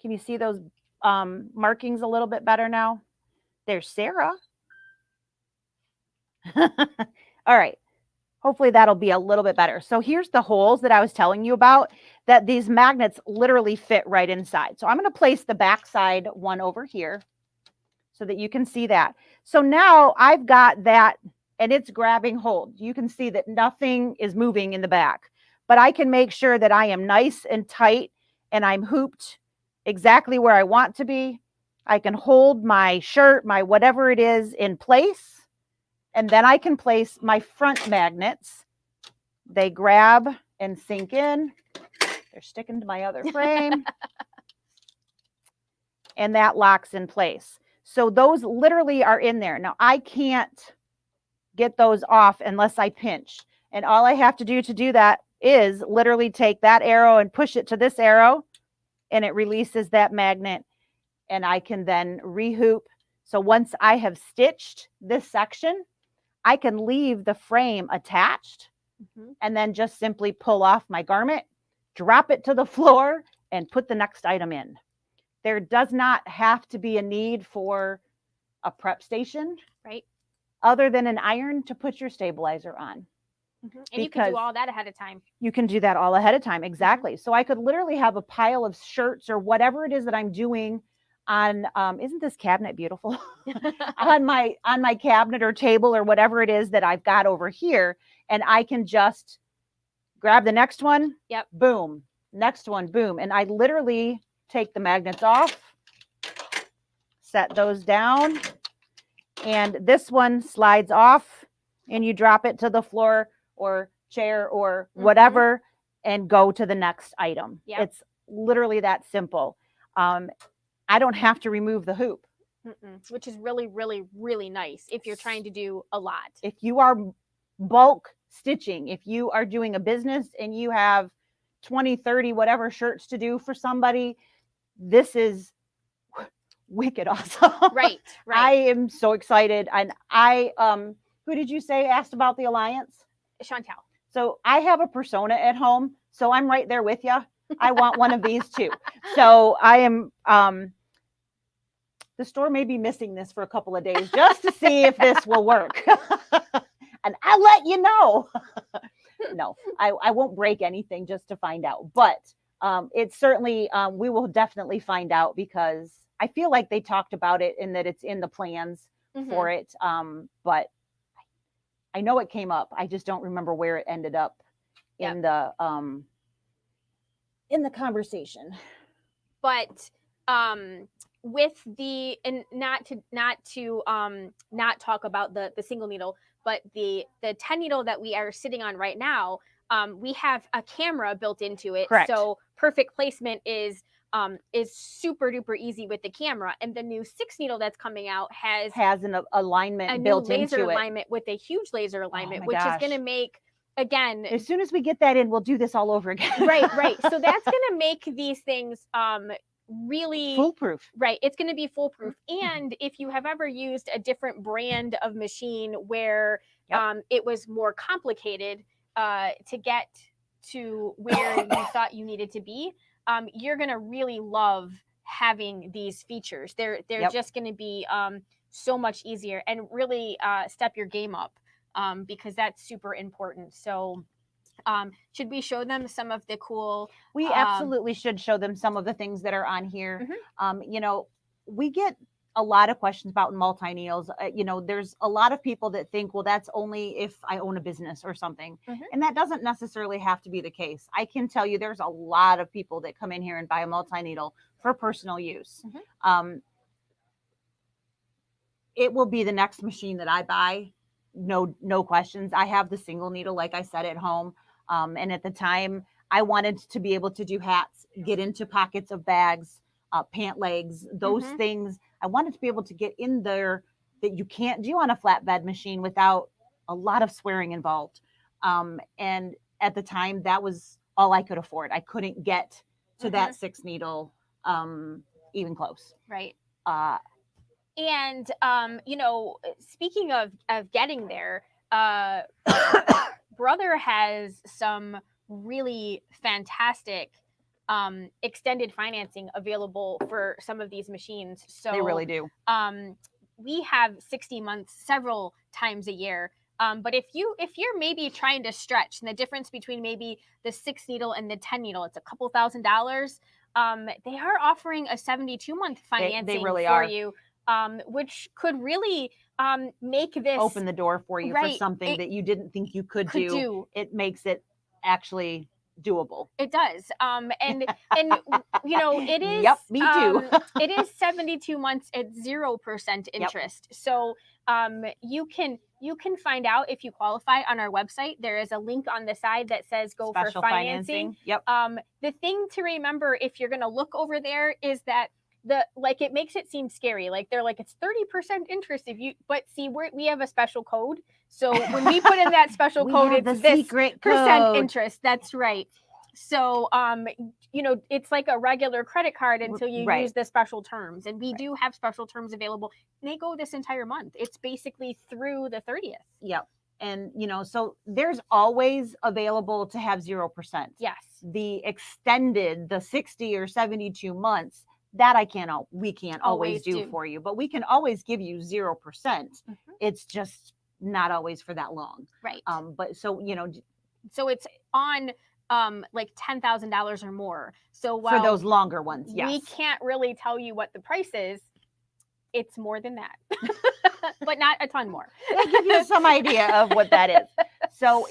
[SPEAKER 1] Can you see those markings a little bit better now? There's Sarah. All right. Hopefully that'll be a little bit better. So here's the holes that I was telling you about that these magnets literally fit right inside. So I'm going to place the backside one over here so that you can see that. So now I've got that and it's grabbing hold. You can see that nothing is moving in the back, but I can make sure that I am nice and tight and I'm hooped exactly where I want to be. I can hold my shirt, my whatever it is in place. And then I can place my front magnets. They grab and sink in. They're sticking to my other frame. And that locks in place. So those literally are in there. Now I can't get those off unless I pinch. And all I have to do that is literally take that arrow and push it to this arrow. And it releases that magnet. And I can then rehoop. So once I have stitched this section, I can leave the frame attached and then just simply pull off my garment, drop it to the floor, and put the next item in. There does not have to be a need for a prep station,
[SPEAKER 2] right?
[SPEAKER 1] Other than an iron to put your stabilizer on.
[SPEAKER 2] And you can do all that ahead of time.
[SPEAKER 1] You can do that all ahead of time, exactly. So I could literally have a pile of shirts or whatever it is that I'm doing on isn't this cabinet beautiful? on my cabinet or table or whatever it is that I've got over here, and I can just grab the next one.
[SPEAKER 2] Yep.
[SPEAKER 1] Boom. Next one. Boom. And I literally take the magnets off, set those down, and this one slides off and you drop it to the floor or chair or whatever and go to the next item.
[SPEAKER 2] Yep.
[SPEAKER 1] It's literally that simple. I don't have to remove the hoop.
[SPEAKER 2] Which is really, really, really nice if you're trying to do a lot.
[SPEAKER 1] If you are bulk stitching, if you are doing a business and you have 20, 30, whatever shirts to do for somebody, this is wicked awesome.
[SPEAKER 2] Right.
[SPEAKER 1] I am so excited. And who did you say asked about the Alliance?
[SPEAKER 2] Chantel.
[SPEAKER 1] So I have a persona at home, so I'm right there with you. I want one of these too. So I am, the store may be missing this for a couple of days just to see if this will work. And I'll let you know. No, I won't break anything just to find out. But it's certainly, we will definitely find out because I feel like they talked about it and that it's in the plans for it. But I know it came up. I just don't remember where it ended up in the conversation.
[SPEAKER 2] But with the, and not talk about the single needle, but the 10 needle that we are sitting on right now, we have a camera built into it.
[SPEAKER 1] Correct.
[SPEAKER 2] So perfect placement is super duper easy with the camera. And the new 6 needle that's coming out has
[SPEAKER 1] an alignment
[SPEAKER 2] built
[SPEAKER 1] into it.
[SPEAKER 2] A laser alignment with a huge laser alignment, which is going to make, again,
[SPEAKER 1] as soon as we get that in, we'll do this all over again.
[SPEAKER 2] Right. So that's going to make these things really
[SPEAKER 1] Foolproof.
[SPEAKER 2] right. It's going to be foolproof. And if you have ever used a different brand of machine where it was more complicated to get to where you thought you needed to be, you're going to really love having these features. They're just going to be so much easier and really step your game up because that's super important. So should we show them some of the cool?
[SPEAKER 1] We absolutely should show them some of the things that are on here. You know, we get a lot of questions about multi-needles. You know, there's a lot of people that think, well, that's only if I own a business or something. And that doesn't necessarily have to be the case. I can tell you there's a lot of people that come in here and buy a multi-needle for personal use. It will be the next machine that I buy. No questions. I have the single needle, like I said, at home. And at the time, I wanted to be able to do hats, get into pockets of bags, pant legs, those things. I wanted to be able to get in there that you can't do on a flatbed machine without a lot of swearing involved. And at the time, that was all I could afford. I couldn't get to that 6 needle even close.
[SPEAKER 2] Right. And you know, speaking of getting there, Brother has some really fantastic extended financing available for some of these machines. So
[SPEAKER 1] they really do.
[SPEAKER 2] We have 60 months several times a year. But if you're maybe trying to stretch, and the difference between maybe the 6 needle and the 10 needle, it's a couple $1,000s. They are offering a 72-month financing
[SPEAKER 1] they really
[SPEAKER 2] for
[SPEAKER 1] are.
[SPEAKER 2] You. Which could really make this
[SPEAKER 1] open the door for you for something that you didn't think you could do. It makes it actually doable.
[SPEAKER 2] It does. And you know, it is.
[SPEAKER 1] Yep, me too.
[SPEAKER 2] It is 72 months at 0% interest. So you can find out if you qualify on our website. There is a link on the side that says go
[SPEAKER 1] Special
[SPEAKER 2] for financing.
[SPEAKER 1] Yep.
[SPEAKER 2] The thing to remember if you're going to look over there is that it makes it seem scary. Like they're like, it's 30% interest but see, we have a special code. So when we put in that special code, it's this
[SPEAKER 1] secret
[SPEAKER 2] percent interest. That's right. So, you know, it's like a regular credit card until you use the special terms. And we do have special terms available. And they go this entire month. It's basically through the 30th.
[SPEAKER 1] Yep. And, you know, so there's always available to have 0%.
[SPEAKER 2] Yes.
[SPEAKER 1] The extended, the 60 or 72 months, that we can't always do for you, but we can always give you 0%. It's just not always for that long.
[SPEAKER 2] Right.
[SPEAKER 1] But so, you know,
[SPEAKER 2] so it's on like $10,000 or more. So
[SPEAKER 1] for those longer ones, yes.
[SPEAKER 2] We can't really tell you what the price is. It's more than that, but not a ton more.
[SPEAKER 1] I'll give you some idea of what that is. So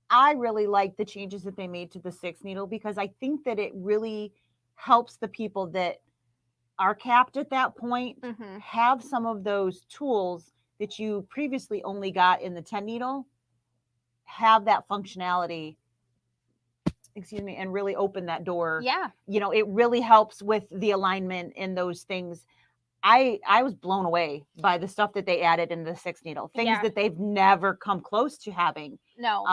[SPEAKER 1] I really like the changes that they made to the 6 needle because I think that it really helps the people that are capped at that point have some of those tools that you previously only got in the 10 needle, have that functionality, and really open that door.
[SPEAKER 2] Yeah.
[SPEAKER 1] You know, it really helps with the alignment in those things. I was blown away by the stuff that they added in the 6 needle, things that they've never come close to having.
[SPEAKER 2] No.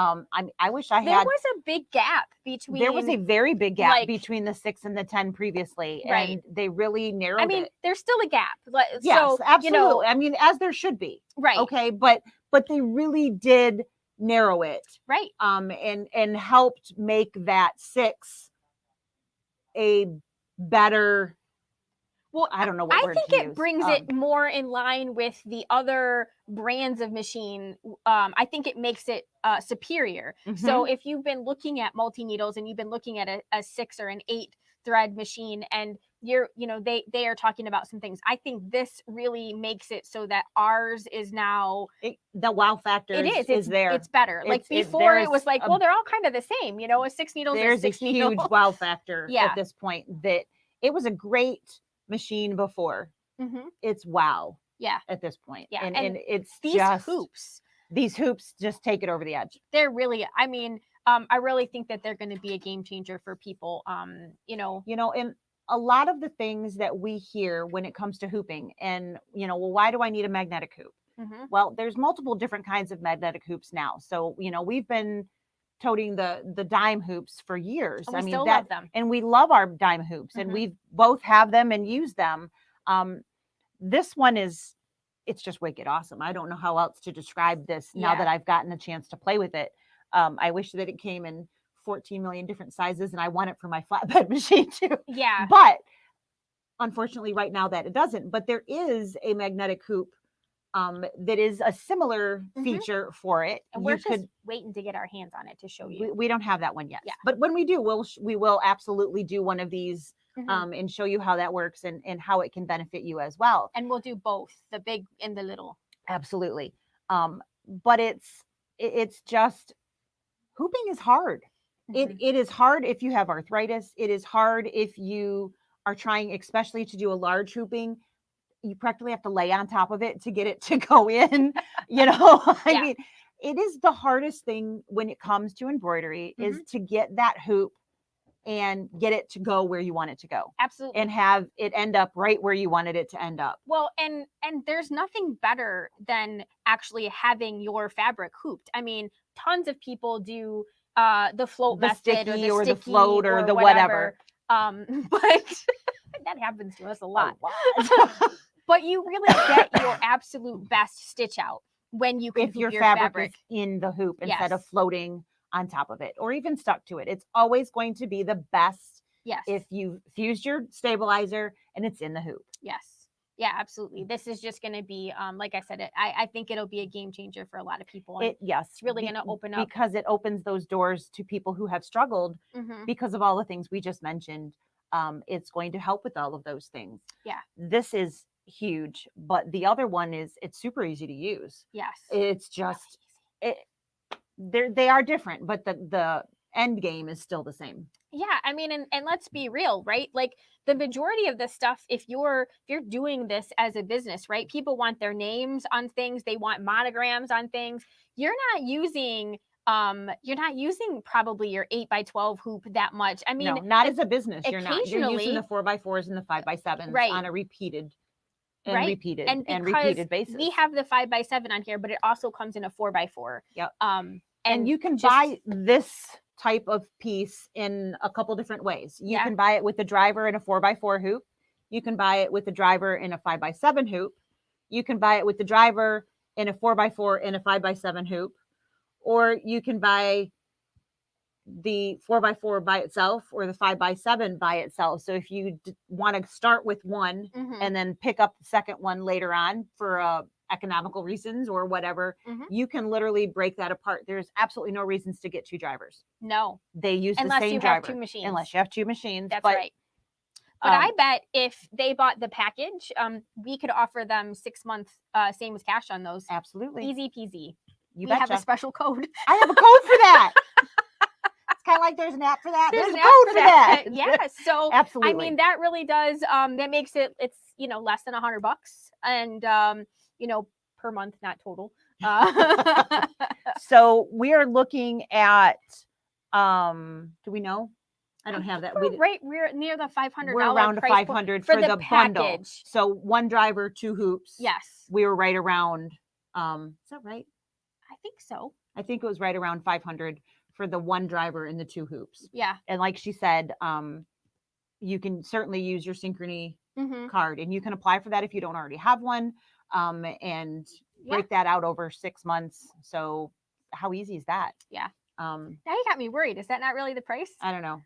[SPEAKER 1] I wish I had.
[SPEAKER 2] There was a big gap between.
[SPEAKER 1] There was a very big gap between the 6 and the 10 previously, and they really narrowed it.
[SPEAKER 2] I mean, there's still a gap.
[SPEAKER 1] Yes,
[SPEAKER 2] so,
[SPEAKER 1] absolutely.
[SPEAKER 2] You know,
[SPEAKER 1] I mean, as there should be.
[SPEAKER 2] Right.
[SPEAKER 1] Okay, but they really did narrow it.
[SPEAKER 2] Right.
[SPEAKER 1] And helped make that 6 a better. Well, I don't know what
[SPEAKER 2] I
[SPEAKER 1] word
[SPEAKER 2] think
[SPEAKER 1] to
[SPEAKER 2] it
[SPEAKER 1] use.
[SPEAKER 2] brings it more in line with the other brands of machine. I think it makes it superior. So if you've been looking at multi-needles and you've been looking at a 6 or an 8 thread machine and they are talking about some things, I think this really makes it so that ours is now
[SPEAKER 1] the wow factor is there.
[SPEAKER 2] It's better. Like before it was like, well, they're all kind of the same, you know, a 6 needle is a 6 needle.
[SPEAKER 1] There's a huge wow factor at this point that it was a great machine before. It's wow.
[SPEAKER 2] Yeah.
[SPEAKER 1] At this point.
[SPEAKER 2] Yeah.
[SPEAKER 1] And it's
[SPEAKER 2] these hoops.
[SPEAKER 1] These hoops just take it over the edge.
[SPEAKER 2] They're really, I mean, I really think that they're going to be a game changer for people. You know,
[SPEAKER 1] and a lot of the things that we hear when it comes to hooping and, you know, well, why do I need a magnetic hoop? Well, there's multiple different kinds of magnetic hoops now. So, you know, we've been toting the dime hoops for years.
[SPEAKER 2] And we
[SPEAKER 1] I mean,
[SPEAKER 2] still
[SPEAKER 1] that,
[SPEAKER 2] love them.
[SPEAKER 1] and we love our dime hoops, and
[SPEAKER 2] Mhm.
[SPEAKER 1] we both have them and use them. This one it's just wicked awesome. I don't know how else to describe this now
[SPEAKER 2] Yeah.
[SPEAKER 1] that I've gotten a chance to play with it. I wish that it came in 14 million different sizes, and I want it for my flatbed machine too.
[SPEAKER 2] Yeah.
[SPEAKER 1] But unfortunately, right now that it doesn't. But there is a magnetic hoop that is a similar
[SPEAKER 2] Mhm.
[SPEAKER 1] feature for it.
[SPEAKER 2] And we're just waiting to get our hands on it to show you.
[SPEAKER 1] We don't have that one yet.
[SPEAKER 2] Yeah.
[SPEAKER 1] But when we do, we will absolutely do one of these
[SPEAKER 2] Mhm.
[SPEAKER 1] and show you how that works and how it can benefit you as well.
[SPEAKER 2] And we'll do both, the big and the little.
[SPEAKER 1] Absolutely. But it's just, hooping is hard.
[SPEAKER 2] Mhm.
[SPEAKER 1] It is hard if you have arthritis. It is hard if you are trying, especially to do a large hooping. You practically have to lay on top of it to get it to go in. I
[SPEAKER 2] Yeah.
[SPEAKER 1] mean, it is the hardest thing when it comes to embroidery is to get that hoop and get it to go where you want it to go
[SPEAKER 2] Absolutely.
[SPEAKER 1] and have it end up right where you wanted it to end up.
[SPEAKER 2] Well, and there's nothing better than actually having your fabric hooped. I mean, tons of people do the float
[SPEAKER 1] The
[SPEAKER 2] method
[SPEAKER 1] sticky
[SPEAKER 2] or the
[SPEAKER 1] or the
[SPEAKER 2] sticky
[SPEAKER 1] float or the whatever.
[SPEAKER 2] But that happens to us a lot. But you really get your absolute best stitch out when you can
[SPEAKER 1] If
[SPEAKER 2] hoop
[SPEAKER 1] your
[SPEAKER 2] your
[SPEAKER 1] fabric is in the hoop instead of
[SPEAKER 2] Yes.
[SPEAKER 1] floating on top of it or even stuck to it. It's always going to be the best
[SPEAKER 2] Yes.
[SPEAKER 1] if you fused your stabilizer and it's in the hoop.
[SPEAKER 2] Yes. Yeah, absolutely. This is just going to be, like I said, I think it'll be a game changer for a lot of people. And
[SPEAKER 1] Yes,
[SPEAKER 2] it's really going to open up.
[SPEAKER 1] because it opens those doors to people who have struggled
[SPEAKER 2] Mhm.
[SPEAKER 1] because of all the things we just mentioned. It's going to help with all of those things.
[SPEAKER 2] Yeah.
[SPEAKER 1] This is huge, but the other one it's super easy to use.
[SPEAKER 2] Yes.
[SPEAKER 1] It's just they are different, but the end game is still the same.
[SPEAKER 2] Yeah, I mean, and let's be real, right? Like the majority of this stuff, if you're doing this as a business, right? People want their names on things, they want monograms on things. You're not using probably your 8x12 hoop that much. I mean,
[SPEAKER 1] No, not as a business. You're not. You're using the
[SPEAKER 2] occasionally-
[SPEAKER 1] 4x4s and the 5x7s
[SPEAKER 2] Right.
[SPEAKER 1] on a repeated
[SPEAKER 2] Right.
[SPEAKER 1] repeated
[SPEAKER 2] and
[SPEAKER 1] and
[SPEAKER 2] because
[SPEAKER 1] repeated basis.
[SPEAKER 2] we have the 5x7 on here, but it also comes in a 4x4.
[SPEAKER 1] Yep.
[SPEAKER 2] And
[SPEAKER 1] you can
[SPEAKER 2] just-
[SPEAKER 1] buy this type of piece in a couple different ways. You
[SPEAKER 2] Yeah.
[SPEAKER 1] can buy it with the driver in a 4x4 hoop. You can buy it with the driver in a 5x7 hoop. You can buy it with the driver in a 4x4 and a 5x7 hoop. Or you can buy the 4x4 by itself or the 5x7 by itself. So if you want to start with one
[SPEAKER 2] Mhm.
[SPEAKER 1] and then pick up the second one later on for economical reasons or whatever,
[SPEAKER 2] Mhm.
[SPEAKER 1] you can literally break that apart. There's absolutely no reasons to get two drivers.
[SPEAKER 2] No,
[SPEAKER 1] They use
[SPEAKER 2] unless
[SPEAKER 1] the same
[SPEAKER 2] you
[SPEAKER 1] driver.
[SPEAKER 2] have two machines.
[SPEAKER 1] Unless you have two machines.
[SPEAKER 2] That's
[SPEAKER 1] but,
[SPEAKER 2] right. But I bet if they bought the package, we could offer them 6 months same as cash on those.
[SPEAKER 1] Absolutely.
[SPEAKER 2] Easy peasy.
[SPEAKER 1] You
[SPEAKER 2] We have a
[SPEAKER 1] betcha.
[SPEAKER 2] special code.
[SPEAKER 1] I have a code for that. It's kind of like there's an app for that. There's
[SPEAKER 2] an
[SPEAKER 1] a
[SPEAKER 2] app
[SPEAKER 1] code for that.
[SPEAKER 2] Yeah. So
[SPEAKER 1] Absolutely.
[SPEAKER 2] I mean, that really does. That makes it's less than $100, and per month, not total.
[SPEAKER 1] So we are looking at. Do we know? I don't have that.
[SPEAKER 2] We're near the $500.
[SPEAKER 1] We're around
[SPEAKER 2] price
[SPEAKER 1] 500
[SPEAKER 2] for
[SPEAKER 1] for
[SPEAKER 2] the
[SPEAKER 1] the bundle.
[SPEAKER 2] package.
[SPEAKER 1] So one driver, two hoops.
[SPEAKER 2] Yes,
[SPEAKER 1] We were right around. Is that right?
[SPEAKER 2] I think so.
[SPEAKER 1] I think it was right around 500 for the one driver and the two hoops.
[SPEAKER 2] Yeah.
[SPEAKER 1] And like she said, you can certainly use your Synchrony
[SPEAKER 2] Mm-hmm.
[SPEAKER 1] card, and you can apply for that if you don't already have one, and break that out over 6 months. So how easy is that?
[SPEAKER 2] Yeah.
[SPEAKER 1] Now
[SPEAKER 2] Now you got me worried. Is that not really the price?
[SPEAKER 1] I don't know.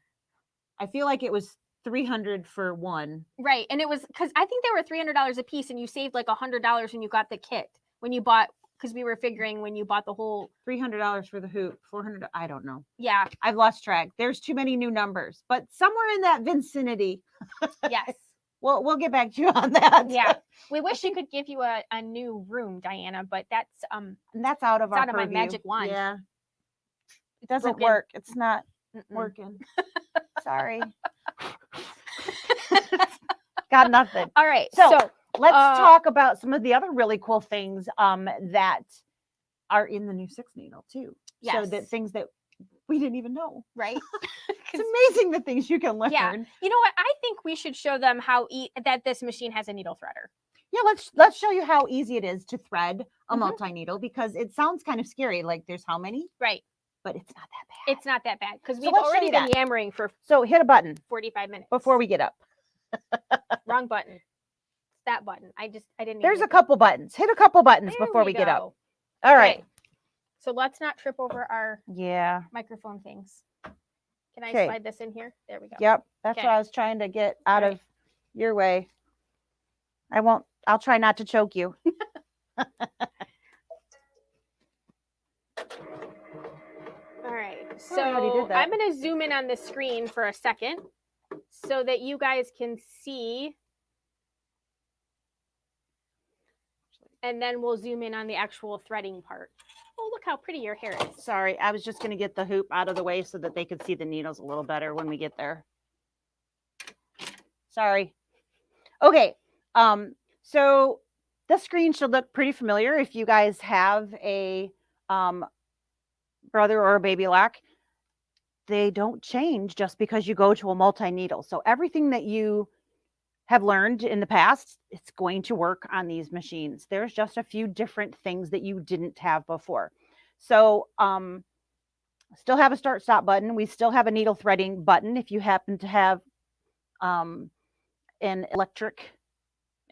[SPEAKER 1] I feel like it was 300 for one.
[SPEAKER 2] Right. And it was because I think they were $300 a piece, and you saved like $100 when you got the kit. When you bought, because we were figuring when you bought the whole
[SPEAKER 1] $300 for the hoop, 400. I don't know.
[SPEAKER 2] Yeah.
[SPEAKER 1] I've lost track. There's too many new numbers, but somewhere in that vicinity.
[SPEAKER 2] Yes.
[SPEAKER 1] We'll get back to you on that.
[SPEAKER 2] Yeah. We wish we could give you a new room, Diana, but that's
[SPEAKER 1] And that's out of
[SPEAKER 2] It's
[SPEAKER 1] our
[SPEAKER 2] out of my
[SPEAKER 1] purview.
[SPEAKER 2] magic wand.
[SPEAKER 1] Yeah. It doesn't
[SPEAKER 2] broken.
[SPEAKER 1] work. It's not
[SPEAKER 2] mm-mm.
[SPEAKER 1] working. Sorry. Got nothing.
[SPEAKER 2] All right.
[SPEAKER 1] So,
[SPEAKER 2] So
[SPEAKER 1] Let's talk about some of the other really cool things that are in the new 6 needle too. So that
[SPEAKER 2] Yes.
[SPEAKER 1] things that we didn't even know.
[SPEAKER 2] right.
[SPEAKER 1] It's amazing the things you can learn.
[SPEAKER 2] Yeah. You know what? I think we should show them how that this machine has a needle threader.
[SPEAKER 1] Yeah, let's show you how easy it is to thread a
[SPEAKER 2] Mhm.
[SPEAKER 1] multi-needle, because it sounds kind of scary. Like there's how many?
[SPEAKER 2] Right.
[SPEAKER 1] but it's not that bad.
[SPEAKER 2] It's not that bad because
[SPEAKER 1] So
[SPEAKER 2] we've
[SPEAKER 1] let's show
[SPEAKER 2] already
[SPEAKER 1] you
[SPEAKER 2] been
[SPEAKER 1] that.
[SPEAKER 2] yammering for
[SPEAKER 1] So hit a button
[SPEAKER 2] 45 minutes.
[SPEAKER 1] before we get up.
[SPEAKER 2] Wrong button. It's that button. I didn't.
[SPEAKER 1] There's
[SPEAKER 2] even
[SPEAKER 1] a couple buttons. Hit a couple buttons
[SPEAKER 2] There
[SPEAKER 1] before we get up.
[SPEAKER 2] go.
[SPEAKER 1] All right.
[SPEAKER 2] Okay. So let's not trip over our
[SPEAKER 1] Yeah.
[SPEAKER 2] microphone things. Can I
[SPEAKER 1] Okay.
[SPEAKER 2] slide this in here? There we go.
[SPEAKER 1] Yep. That's
[SPEAKER 2] Okay.
[SPEAKER 1] what I was trying to get out
[SPEAKER 2] Right.
[SPEAKER 1] of your way. I'll try not to choke you.
[SPEAKER 2] All right.
[SPEAKER 1] I already
[SPEAKER 2] So
[SPEAKER 1] did that.
[SPEAKER 2] I'm going to zoom in on the screen for a second so that you guys can see. And then we'll zoom in on the actual threading part. Oh, look how pretty your hair is.
[SPEAKER 1] Sorry, I was just going to get the hoop out of the way so that they could see the needles a little better when we get there. Sorry. Okay. So this screen should look pretty familiar if you guys have a brother or a baby lock. They don't change just because you go to a multi-needle. So everything that you have learned in the past, it's going to work on these machines. There's just a few different things that you didn't have before. So still have a start stop button. We still have a needle threading button if you happen to have an electric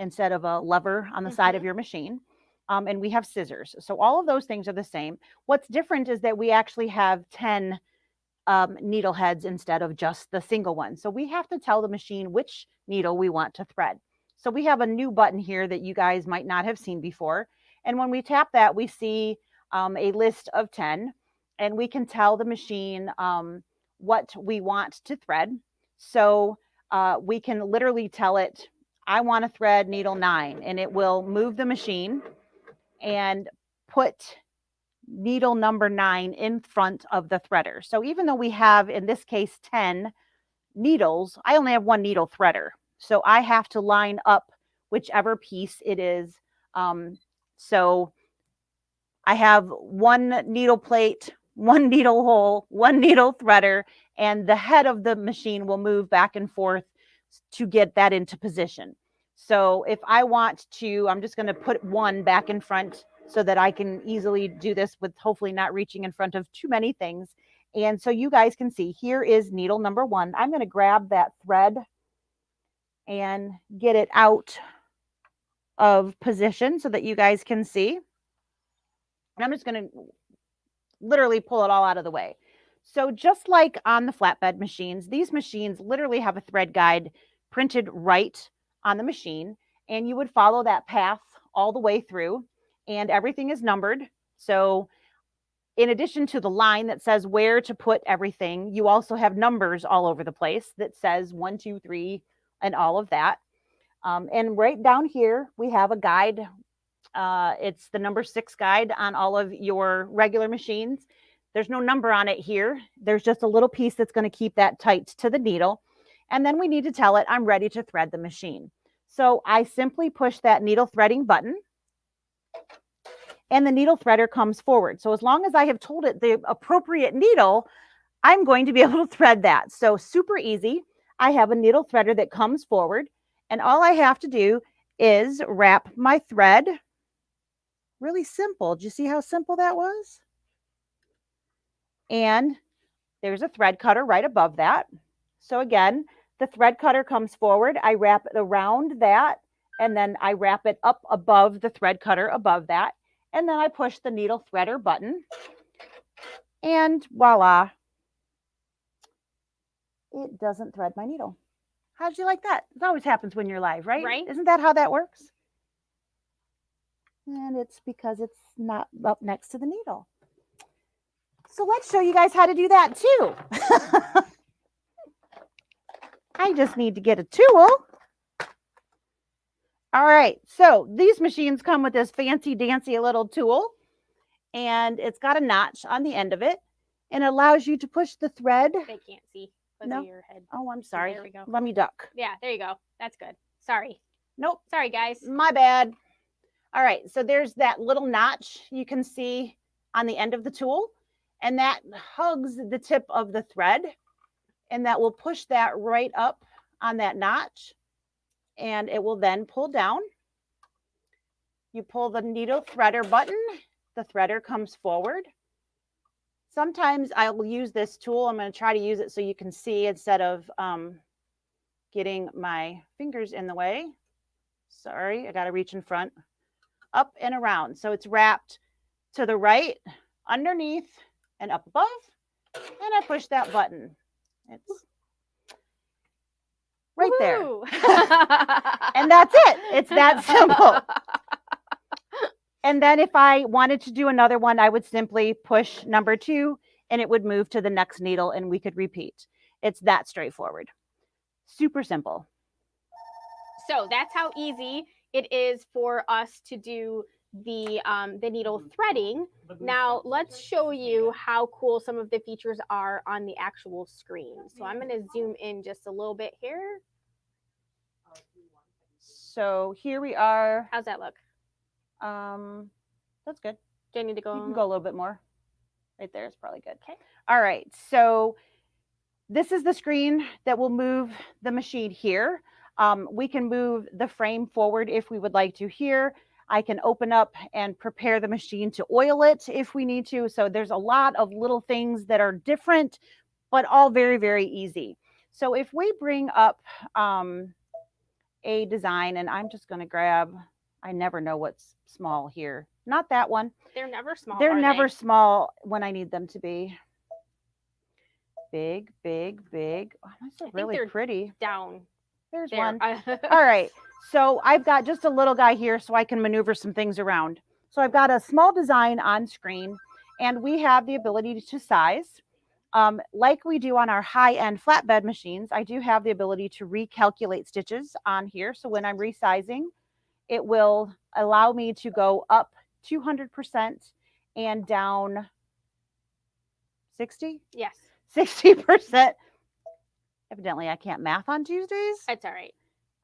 [SPEAKER 1] instead of a lever on the side of your machine. And we have scissors. So all of those things are the same. What's different is that we actually have 10 needle heads instead of just the single one. So we have to tell the machine which needle we want to thread. So we have a new button here that you guys might not have seen before. And when we tap that, we see a list of 10, and we can tell the machine what we want to thread. So we can literally tell it, I want to thread needle 9, and it will move the machine and put needle number 9 in front of the threader. So even though we have, in this case, 10 needles, I only have one needle threader. So I have to line up whichever piece it is. So I have one needle plate, one needle hole, one needle threader, and the head of the machine will move back and forth to get that into position. So if I want to, I'm just going to put one back in front so that I can easily do this with hopefully not reaching in front of too many things. And so you guys can see, here is needle number 1. I'm going to grab that thread and get it out of position so that you guys can see. And I'm just going to literally pull it all out of the way. So just like on the flatbed machines, these machines literally have a thread guide printed right on the machine, and you would follow that path all the way through, and everything is numbered. So in addition to the line that says where to put everything, you also have numbers all over the place that says 1, 2, 3, and all of that. And right down here, we have a guide. It's the number 6 guide on all of your regular machines. There's no number on it here. There's just a little piece that's going to keep that tight to the needle. And then we need to tell it, I'm ready to thread the machine. So I simply push that needle threading button, and the needle threader comes forward. So as long as I have told it the appropriate needle, I'm going to be able to thread that. So super easy. I have a needle threader that comes forward, and all I have to do is wrap my thread. Really simple. Did you see how simple that was? And there's a thread cutter right above that. So again, the thread cutter comes forward. I wrap it around that, and then I wrap it up above the thread cutter above that. And then I push the needle threader button, and voila, it doesn't thread my needle. How'd you like that? It always happens when you're live, right?
[SPEAKER 2] Right.
[SPEAKER 1] Isn't that how that works? And it's because it's not up next to the needle. So let's show you guys how to do that too. I just need to get a tool. All right, so these machines come with this fancy dancy little tool, and it's got a notch on the end of it, and it allows you to push the thread.
[SPEAKER 2] They can't see because
[SPEAKER 1] No.
[SPEAKER 2] of your head.
[SPEAKER 1] Oh, I'm sorry.
[SPEAKER 2] There we go.
[SPEAKER 1] Let me duck.
[SPEAKER 2] Yeah, there you go. That's good. Sorry.
[SPEAKER 1] Nope,
[SPEAKER 2] Sorry, guys.
[SPEAKER 1] my bad. All right, so there's that little notch you can see on the end of the tool, and that hugs the tip of the thread, and that will push that right up on that notch, and it will then pull down. You pull the needle threader button, the threader comes forward, Sometimes I'll use this tool. I'm going to try to use it so you can see instead of getting my fingers in the way. Sorry, I got to reach in front, up and around. So it's wrapped to the right, underneath, and up above. And I push that button. It's right there. And that's it. It's that simple. And then if I wanted to do another one, I would simply push number 2 and it would move to the next needle and we could repeat. It's that straightforward. Super simple.
[SPEAKER 2] So that's how easy it is for us to do the needle threading. Now let's show you how cool some of the features are on the actual screen. So I'm going to zoom in just a little bit here.
[SPEAKER 1] So here we are.
[SPEAKER 2] How's that look?
[SPEAKER 1] That's good.
[SPEAKER 2] Do I need to go?
[SPEAKER 1] You can go a little bit more. Right there is probably good.
[SPEAKER 2] Okay.
[SPEAKER 1] All right. So this is the screen that will move the machine here. We can move the frame forward if we would like to here. I can open up and prepare the machine to oil it if we need to. So there's a lot of little things that are different, but all very, very easy. So if we bring up a design, and I'm just going to grab, I never know what's small here. Not that one.
[SPEAKER 2] They're never small.
[SPEAKER 1] They're never small when I need them to be. Big, big, big. Oh, that's really pretty.
[SPEAKER 2] Down.
[SPEAKER 1] There's
[SPEAKER 2] there.
[SPEAKER 1] one. All right. So I've got just a little guy here so I can maneuver some things around. So I've got a small design on screen and we have the ability to size. Like we do on our high-end flatbed machines, I do have the ability to recalculate stitches on here. So when I'm resizing, it will allow me to go up 200% and down 60?
[SPEAKER 2] Yes.
[SPEAKER 1] 60%. Evidently, I can't math on Tuesdays.
[SPEAKER 2] That's all right.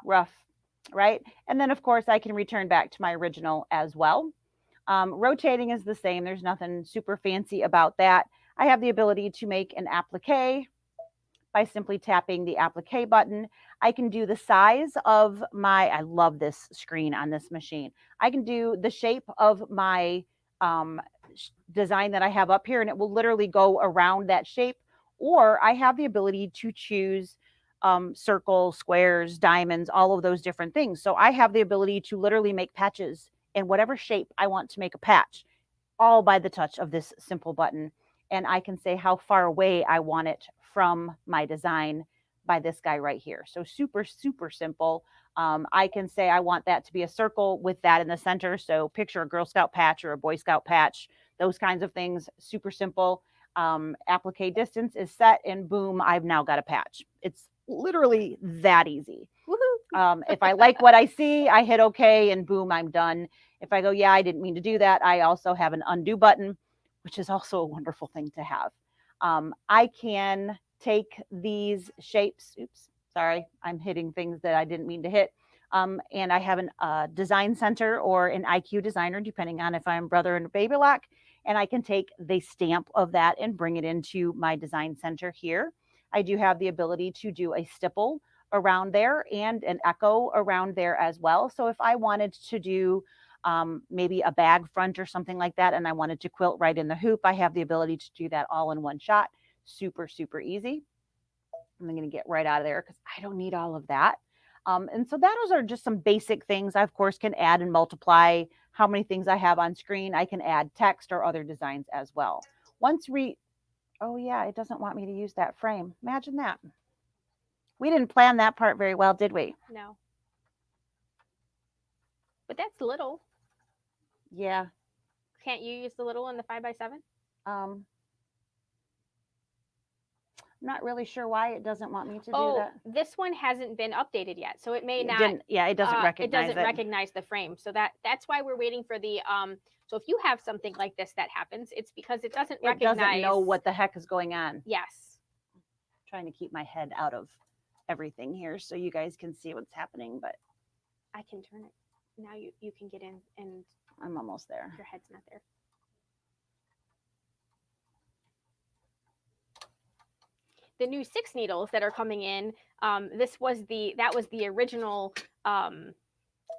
[SPEAKER 1] Rough, right? And then, of course, I can return back to my original as well. Rotating is the same. There's nothing super fancy about that. I have the ability to make an applique by simply tapping the applique button. I can do the size of my, I love this screen on this machine. I can do the shape of my design that I have up here and it will literally go around that shape. Or I have the ability to choose circles, squares, diamonds, all of those different things. So I have the ability to literally make patches in whatever shape I want to make a patch, all by the touch of this simple button. And I can say how far away I want it from my design by this guy right here. So super, super simple. I can say I want that to be a circle with that in the center. So picture a Girl Scout patch or a Boy Scout patch, those kinds of things, super simple. Applique distance is set and boom, I've now got a patch. It's literally that easy. If I like what I see, I hit okay and boom, I'm done. If I go, yeah, I didn't mean to do that, I also have an undo button, which is also a wonderful thing to have. I can take these shapes. Oops, sorry, I'm hitting things that I didn't mean to hit. And I have a design center or an IQ designer, depending on if I'm brother and baby lock. And I can take the stamp of that and bring it into my design center here. I do have the ability to do a stipple around there and an echo around there as well. So if I wanted to do maybe a bag front or something like that, and I wanted to quilt right in the hoop, I have the ability to do that all in one shot. Super, super easy. I'm going to get right out of there because I don't need all of that. And so those are just some basic things. I, of course, can add and multiply how many things I have on screen. I can add text or other designs as well. Oh yeah, it doesn't want me to use that frame. Imagine that. We didn't plan that part very well, did we?
[SPEAKER 2] No. But that's little.
[SPEAKER 1] Yeah.
[SPEAKER 2] Can't you use the little in the 5x7?
[SPEAKER 1] I'm not really sure why it doesn't want me to do that.
[SPEAKER 2] This one hasn't been updated yet, so it may not.
[SPEAKER 1] It doesn't recognize
[SPEAKER 2] it. Recognize the frame, so that's why we're waiting for the. So if you have something like this that happens, it's because it doesn't recognize.
[SPEAKER 1] It doesn't know what the heck is going on.
[SPEAKER 2] Yes.
[SPEAKER 1] I'm trying to keep my head out of everything here so you guys can see what's happening, but
[SPEAKER 2] I can turn it. Now you can get in and.
[SPEAKER 1] I'm almost there.
[SPEAKER 2] Your head's not there. The new 6 needles that are coming in, that was the original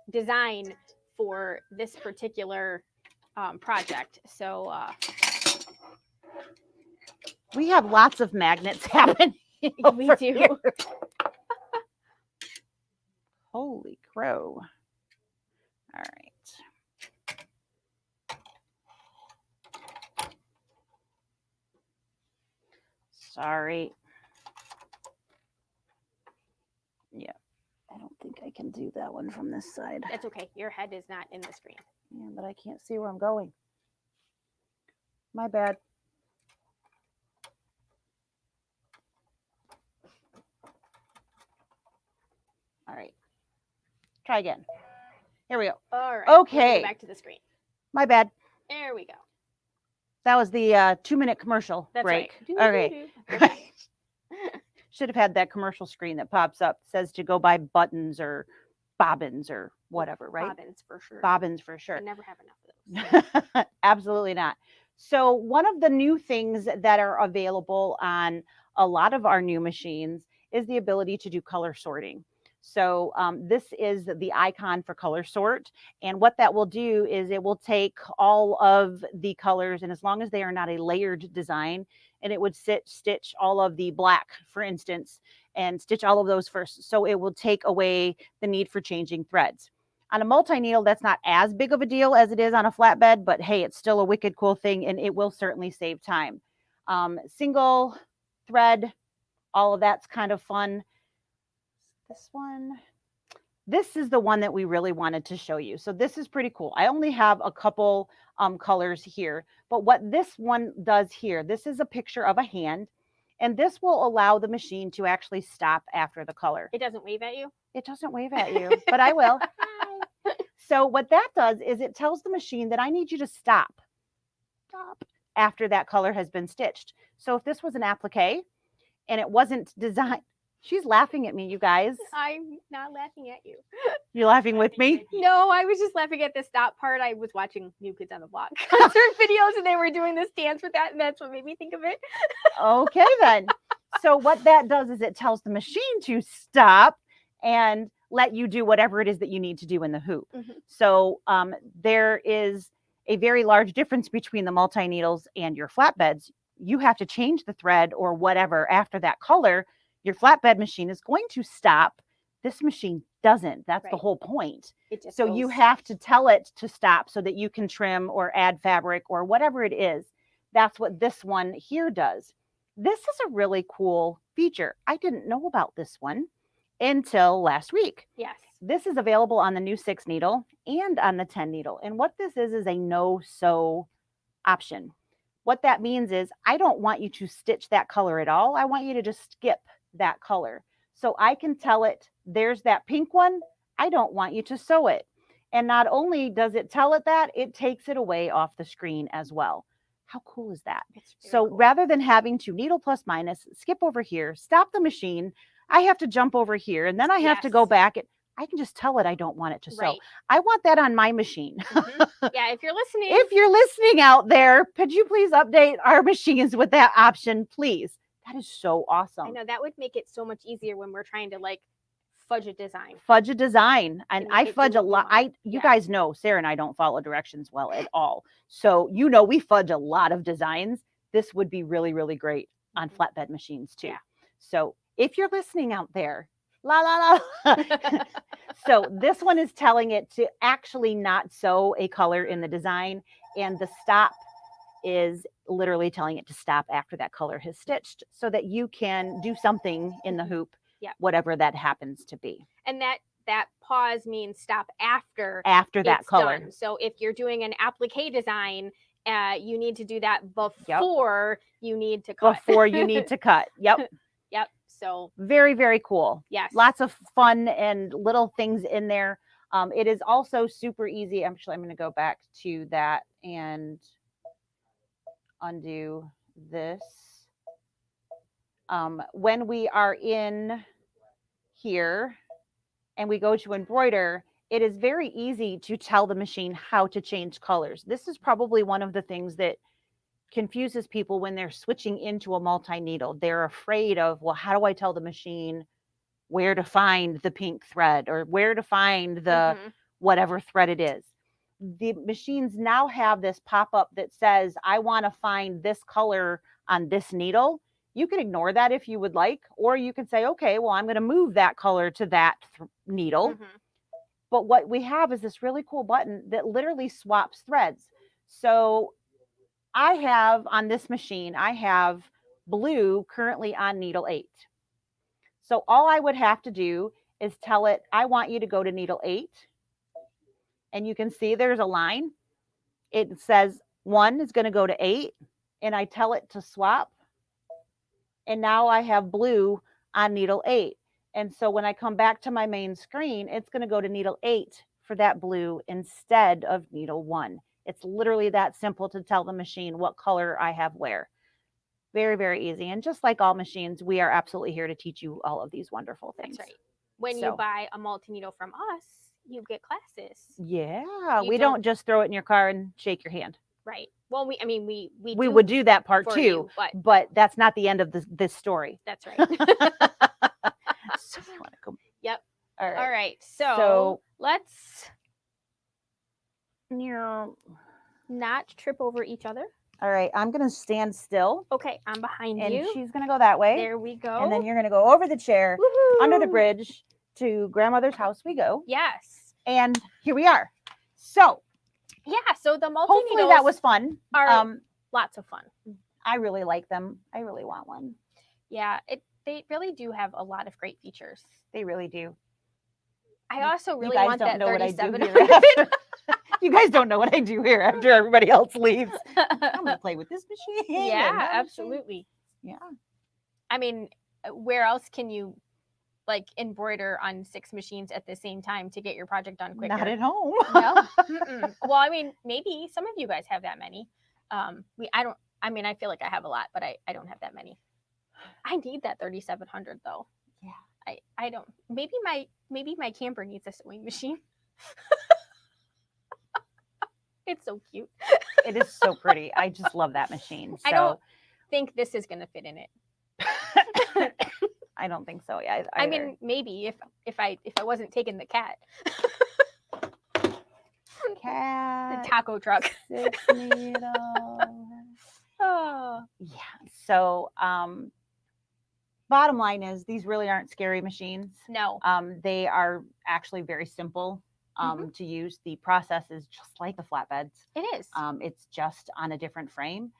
[SPEAKER 2] design for this particular project. So
[SPEAKER 1] We have lots of magnets happening.
[SPEAKER 2] We
[SPEAKER 1] over
[SPEAKER 2] do.
[SPEAKER 1] here. Holy crow. All right. Sorry. Yeah, I don't think I can do that one from this side.
[SPEAKER 2] That's okay. Your head is not in the screen.
[SPEAKER 1] Yeah, but I can't see where I'm going. My bad. All right. Try again. Here we go.
[SPEAKER 2] All right. Let me
[SPEAKER 1] Okay.
[SPEAKER 2] go back to the screen.
[SPEAKER 1] My bad.
[SPEAKER 2] There we go.
[SPEAKER 1] That was the 2-minute commercial
[SPEAKER 2] That's
[SPEAKER 1] break.
[SPEAKER 2] right.
[SPEAKER 1] Okay. Should have had that commercial screen that pops up, says to go buy buttons or bobbins or whatever, right?
[SPEAKER 2] Bobbins for sure.
[SPEAKER 1] Bobbins for sure.
[SPEAKER 2] I never have enough of those.
[SPEAKER 1] Absolutely not. So one of the new things that are available on a lot of our new machines is the ability to do color sorting. So this is the icon for color sort. And what that will do is it will take all of the colors, and as long as they are not a layered design, and it would stitch all of the black, for instance, and stitch all of those first. So it will take away the need for changing threads. On a multi-needle, that's not as big of a deal as it is on a flatbed, but hey, it's still a wicked cool thing, and it will certainly save time. Single thread, all of that's kind of fun. This one, this is the one that we really wanted to show you. So this is pretty cool. I only have a couple colors here, but what this one does here, this is a picture of a hand, and this will allow the machine to actually stop after the color.
[SPEAKER 2] It doesn't wave at you?
[SPEAKER 1] It doesn't wave at you, but I will. So what that does is it tells the machine that I need you to stop after that color has been stitched. So if this was an applique and it wasn't designed, she's laughing at me, you guys.
[SPEAKER 2] I'm not laughing at you.
[SPEAKER 1] You're laughing with me?
[SPEAKER 2] No, I was just laughing at the stop part. I was watching New Kids on the Block concert videos and they were doing this dance with that, and that's what made me think of it.
[SPEAKER 1] Okay, then. So what that does is it tells the machine to stop and let you do whatever it is that you need to do in the hoop.
[SPEAKER 2] Mm-hmm.
[SPEAKER 1] So there is a very large difference between the multi-needles and your flatbeds. You have to change the thread or whatever after that color. Your flatbed machine is going to stop. This machine doesn't. That's the whole point. So you have to tell it to stop so that you can trim or add fabric or whatever it is. That's what this one here does. This is a really cool feature. I didn't know about this one until last week.
[SPEAKER 2] Yes.
[SPEAKER 1] This is available on the new 6 needle and on the 10 needle. And what this is a no-sew option. What that means is I don't want you to stitch that color at all. I want you to just skip that color. So I can tell it, there's that pink one. I don't want you to sew it. And not only does it tell it that, it takes it away off the screen as well. How cool is that? So cool. Rather than having to needle plus minus, skip over here, stop the machine, I have to jump over here, and then I have to go back. I can just tell it I don't want it to sew. I want that on my machine.
[SPEAKER 2] Mm-hmm. Yeah, if you're listening.
[SPEAKER 1] If you're listening out there, could you please update our machines with that option, please? That is so awesome.
[SPEAKER 2] I know, that would make it so much easier when we're trying to like fudge a design.
[SPEAKER 1] Fudge a design. And I fudge a lot. You guys know Sarah and I don't follow directions well at all. So, you know, we fudge a lot of designs. This would be really, really great on flatbed machines too. Yeah. So if you're listening out there, la, la, la. So this one is telling it to actually not sew a color in the design. And the stop is literally telling it to stop after that color has stitched so that you can do something in the hoop, whatever that happens to be.
[SPEAKER 2] And that pause means stop after
[SPEAKER 1] that color.
[SPEAKER 2] Done. So if you're doing an applique design, you need to do that before you need to cut.
[SPEAKER 1] Before you need to cut. Yep.
[SPEAKER 2] Yep. So
[SPEAKER 1] very, very cool.
[SPEAKER 2] Yes.
[SPEAKER 1] Lots of fun and little things in there. It is also super easy. Actually, I'm going to go back to that and undo this. When we are in here and we go to embroider, it is very easy to tell the machine how to change colors. This is probably one of the things that confuses people when they're switching into a multi-needle. They're afraid of, well, how do I tell the machine where to find the pink thread or where to find the whatever thread it is. The machines now have this pop-up that says, I want to find this color on this needle, you can ignore that if you would like, or you can say, okay, well, I'm going to move that color to that needle.
[SPEAKER 2] Mhm.
[SPEAKER 1] But what we have is this really cool button that literally swaps threads. So I have on this machine, I have blue currently on needle 8. So all I would have to do is tell it, I want you to go to needle 8. And you can see there's a line. It says 1 is going to go to 8. And I tell it to swap. And now I have blue on needle 8. And so when I come back to my main screen, it's going to go to needle 8 for that blue instead of needle 1. It's literally that simple to tell the machine what color I have where. Very, very easy. And just like all machines, we are absolutely here to teach you all of these wonderful things.
[SPEAKER 2] That's right. When
[SPEAKER 1] So-
[SPEAKER 2] you buy a multi-needle from us, you get classes.
[SPEAKER 1] Yeah,
[SPEAKER 2] You
[SPEAKER 1] we don't just throw it in your car and shake your hand.
[SPEAKER 2] Right. Well, we
[SPEAKER 1] We would do that part
[SPEAKER 2] for
[SPEAKER 1] too,
[SPEAKER 2] you,
[SPEAKER 1] but that's not the end of this story.
[SPEAKER 2] that's right.
[SPEAKER 1] So you want to go?
[SPEAKER 2] Yep.
[SPEAKER 1] All right.
[SPEAKER 2] All right. So,
[SPEAKER 1] So-
[SPEAKER 2] let's
[SPEAKER 1] Yeah.
[SPEAKER 2] not trip over each other.
[SPEAKER 1] All right. I'm going to stand still,
[SPEAKER 2] Okay, I'm behind
[SPEAKER 1] and
[SPEAKER 2] you.
[SPEAKER 1] she's going to go that way,
[SPEAKER 2] There we go.
[SPEAKER 1] and then you're going to go over the chair, under the
[SPEAKER 2] Woohoo!
[SPEAKER 1] bridge to grandmother's house. We go,
[SPEAKER 2] Yes.
[SPEAKER 1] and here we are. So
[SPEAKER 2] Yeah. So the multi
[SPEAKER 1] hopefully
[SPEAKER 2] needles
[SPEAKER 1] that was fun.
[SPEAKER 2] are lots of fun.
[SPEAKER 1] I really like them. I really want one.
[SPEAKER 2] Yeah. They really do have a lot of great features.
[SPEAKER 1] They really do.
[SPEAKER 2] I also
[SPEAKER 1] You
[SPEAKER 2] really
[SPEAKER 1] guys
[SPEAKER 2] want
[SPEAKER 1] don't
[SPEAKER 2] that
[SPEAKER 1] know what I do
[SPEAKER 2] 3700.
[SPEAKER 1] here. You guys don't know what I do here after everybody else leaves. I'm gonna play with this machine. and
[SPEAKER 2] Yeah,
[SPEAKER 1] that machine.
[SPEAKER 2] absolutely.
[SPEAKER 1] Yeah.
[SPEAKER 2] I mean, where else can you like embroider on 6 machines at the same time to get your project done quicker?
[SPEAKER 1] Not at home.
[SPEAKER 2] No. Mm-mm. Well, I mean, maybe some of you guys have that many. I feel like I have a lot, but I don't have that many. I need that 3700 though.
[SPEAKER 1] Yeah.
[SPEAKER 2] I don't. Maybe my camper needs a sewing machine. It's so cute.
[SPEAKER 1] It is so pretty. I just love that machine. So
[SPEAKER 2] I don't think this is gonna fit in it.
[SPEAKER 1] I don't think so. Yeah.
[SPEAKER 2] I mean, maybe if I wasn't taking the cat, the
[SPEAKER 1] cat
[SPEAKER 2] taco truck.
[SPEAKER 1] 6 needle.
[SPEAKER 2] Oh,
[SPEAKER 1] Yeah. So bottom line is these really aren't scary machines.
[SPEAKER 2] no.
[SPEAKER 1] They are actually very simple to use. The process is just like the flatbeds.
[SPEAKER 2] It is.
[SPEAKER 1] It's just on a different frame.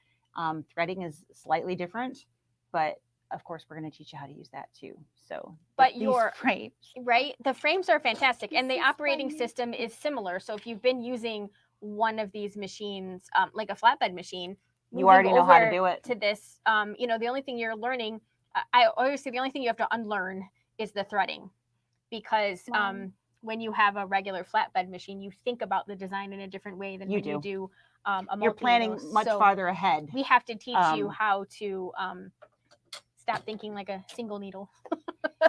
[SPEAKER 1] Threading is slightly different, but of course we're going to teach you how to use that too. So,
[SPEAKER 2] But
[SPEAKER 1] these
[SPEAKER 2] your-
[SPEAKER 1] frames,
[SPEAKER 2] Right? The frames are fantastic, and the
[SPEAKER 1] This is
[SPEAKER 2] operating
[SPEAKER 1] funny.
[SPEAKER 2] system is similar. So if you've been using one of these machines, like a flatbed machine,
[SPEAKER 1] you
[SPEAKER 2] moving
[SPEAKER 1] already know how to
[SPEAKER 2] over
[SPEAKER 1] do it.
[SPEAKER 2] to this, the only thing you're learning, I always say the only thing you have to unlearn is the threading, because
[SPEAKER 1] Wow.
[SPEAKER 2] when you have a regular flatbed machine, you think about the design in a different way than
[SPEAKER 1] You
[SPEAKER 2] when you do a
[SPEAKER 1] You're planning
[SPEAKER 2] multi-needle.
[SPEAKER 1] much
[SPEAKER 2] So
[SPEAKER 1] farther ahead.
[SPEAKER 2] we have to teach you
[SPEAKER 1] Um,
[SPEAKER 2] how to stop thinking like a single needle.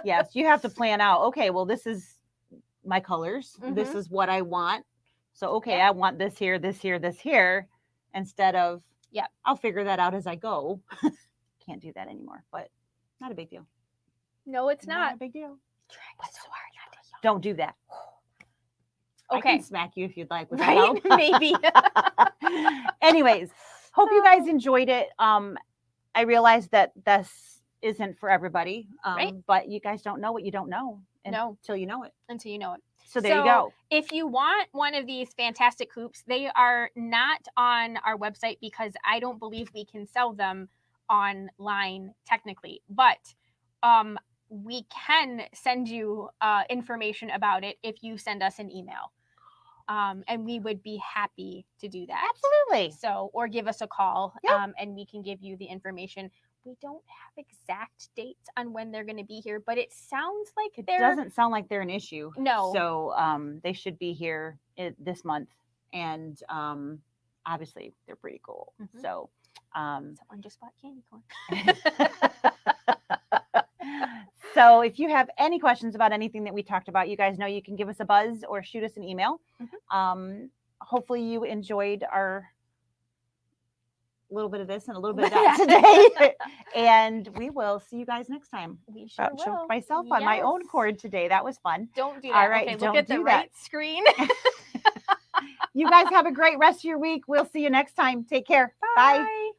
[SPEAKER 1] Yes, you have to plan out. Okay, well, this is my colors. This
[SPEAKER 2] Mhm.
[SPEAKER 1] is what I want. So, okay,
[SPEAKER 2] Yeah.
[SPEAKER 1] I want this here, this here, this here, instead of,
[SPEAKER 2] Yep.
[SPEAKER 1] I'll figure that out as I go. Can't do that anymore, but not a big deal.
[SPEAKER 2] No, it's
[SPEAKER 1] a
[SPEAKER 2] not.
[SPEAKER 1] big deal.
[SPEAKER 2] Trying so hard not to yell.
[SPEAKER 1] Don't do that. I
[SPEAKER 2] Okay.
[SPEAKER 1] can smack you if you'd like. Would that
[SPEAKER 2] Right?
[SPEAKER 1] help?
[SPEAKER 2] Maybe.
[SPEAKER 1] Anyways, hope you guys enjoyed it. I realize that this isn't for everybody,
[SPEAKER 2] Right.
[SPEAKER 1] but you guys don't know what you don't know
[SPEAKER 2] No.
[SPEAKER 1] until you know it.
[SPEAKER 2] Until you know it.
[SPEAKER 1] So there you
[SPEAKER 2] So-
[SPEAKER 1] go.
[SPEAKER 2] If you want one of these fantastic hoops, they are not on our website because I don't believe we can sell them online technically. But we can send you information about it if you send us an email. And we would be happy to do that.
[SPEAKER 1] Absolutely.
[SPEAKER 2] So, or give us a call,
[SPEAKER 1] Yep.
[SPEAKER 2] and we can give you the information. We don't have exact dates on when they're going to be here, but it sounds like
[SPEAKER 1] It
[SPEAKER 2] they're
[SPEAKER 1] doesn't sound like they're an issue.
[SPEAKER 2] No.
[SPEAKER 1] So they should be here this month. And obviously they're pretty cool.
[SPEAKER 2] Mhm.
[SPEAKER 1] So
[SPEAKER 2] someone just bought candy corn.
[SPEAKER 1] so if you have any questions about anything that we talked about, you guys know you can give us a buzz or shoot us an email. Hopefully you enjoyed our little bit of this and a little bit of that today. And we will see you guys next time.
[SPEAKER 2] We sure
[SPEAKER 1] Choked
[SPEAKER 2] will.
[SPEAKER 1] myself on my own
[SPEAKER 2] Yes.
[SPEAKER 1] cord today. That was fun.
[SPEAKER 2] Don't do
[SPEAKER 1] All
[SPEAKER 2] that.
[SPEAKER 1] right,
[SPEAKER 2] Okay,
[SPEAKER 1] don't
[SPEAKER 2] look at the
[SPEAKER 1] do that.
[SPEAKER 2] right screen.
[SPEAKER 1] You guys have a great rest of your week. We'll see you next time. Take care. Bye.
[SPEAKER 2] Bye.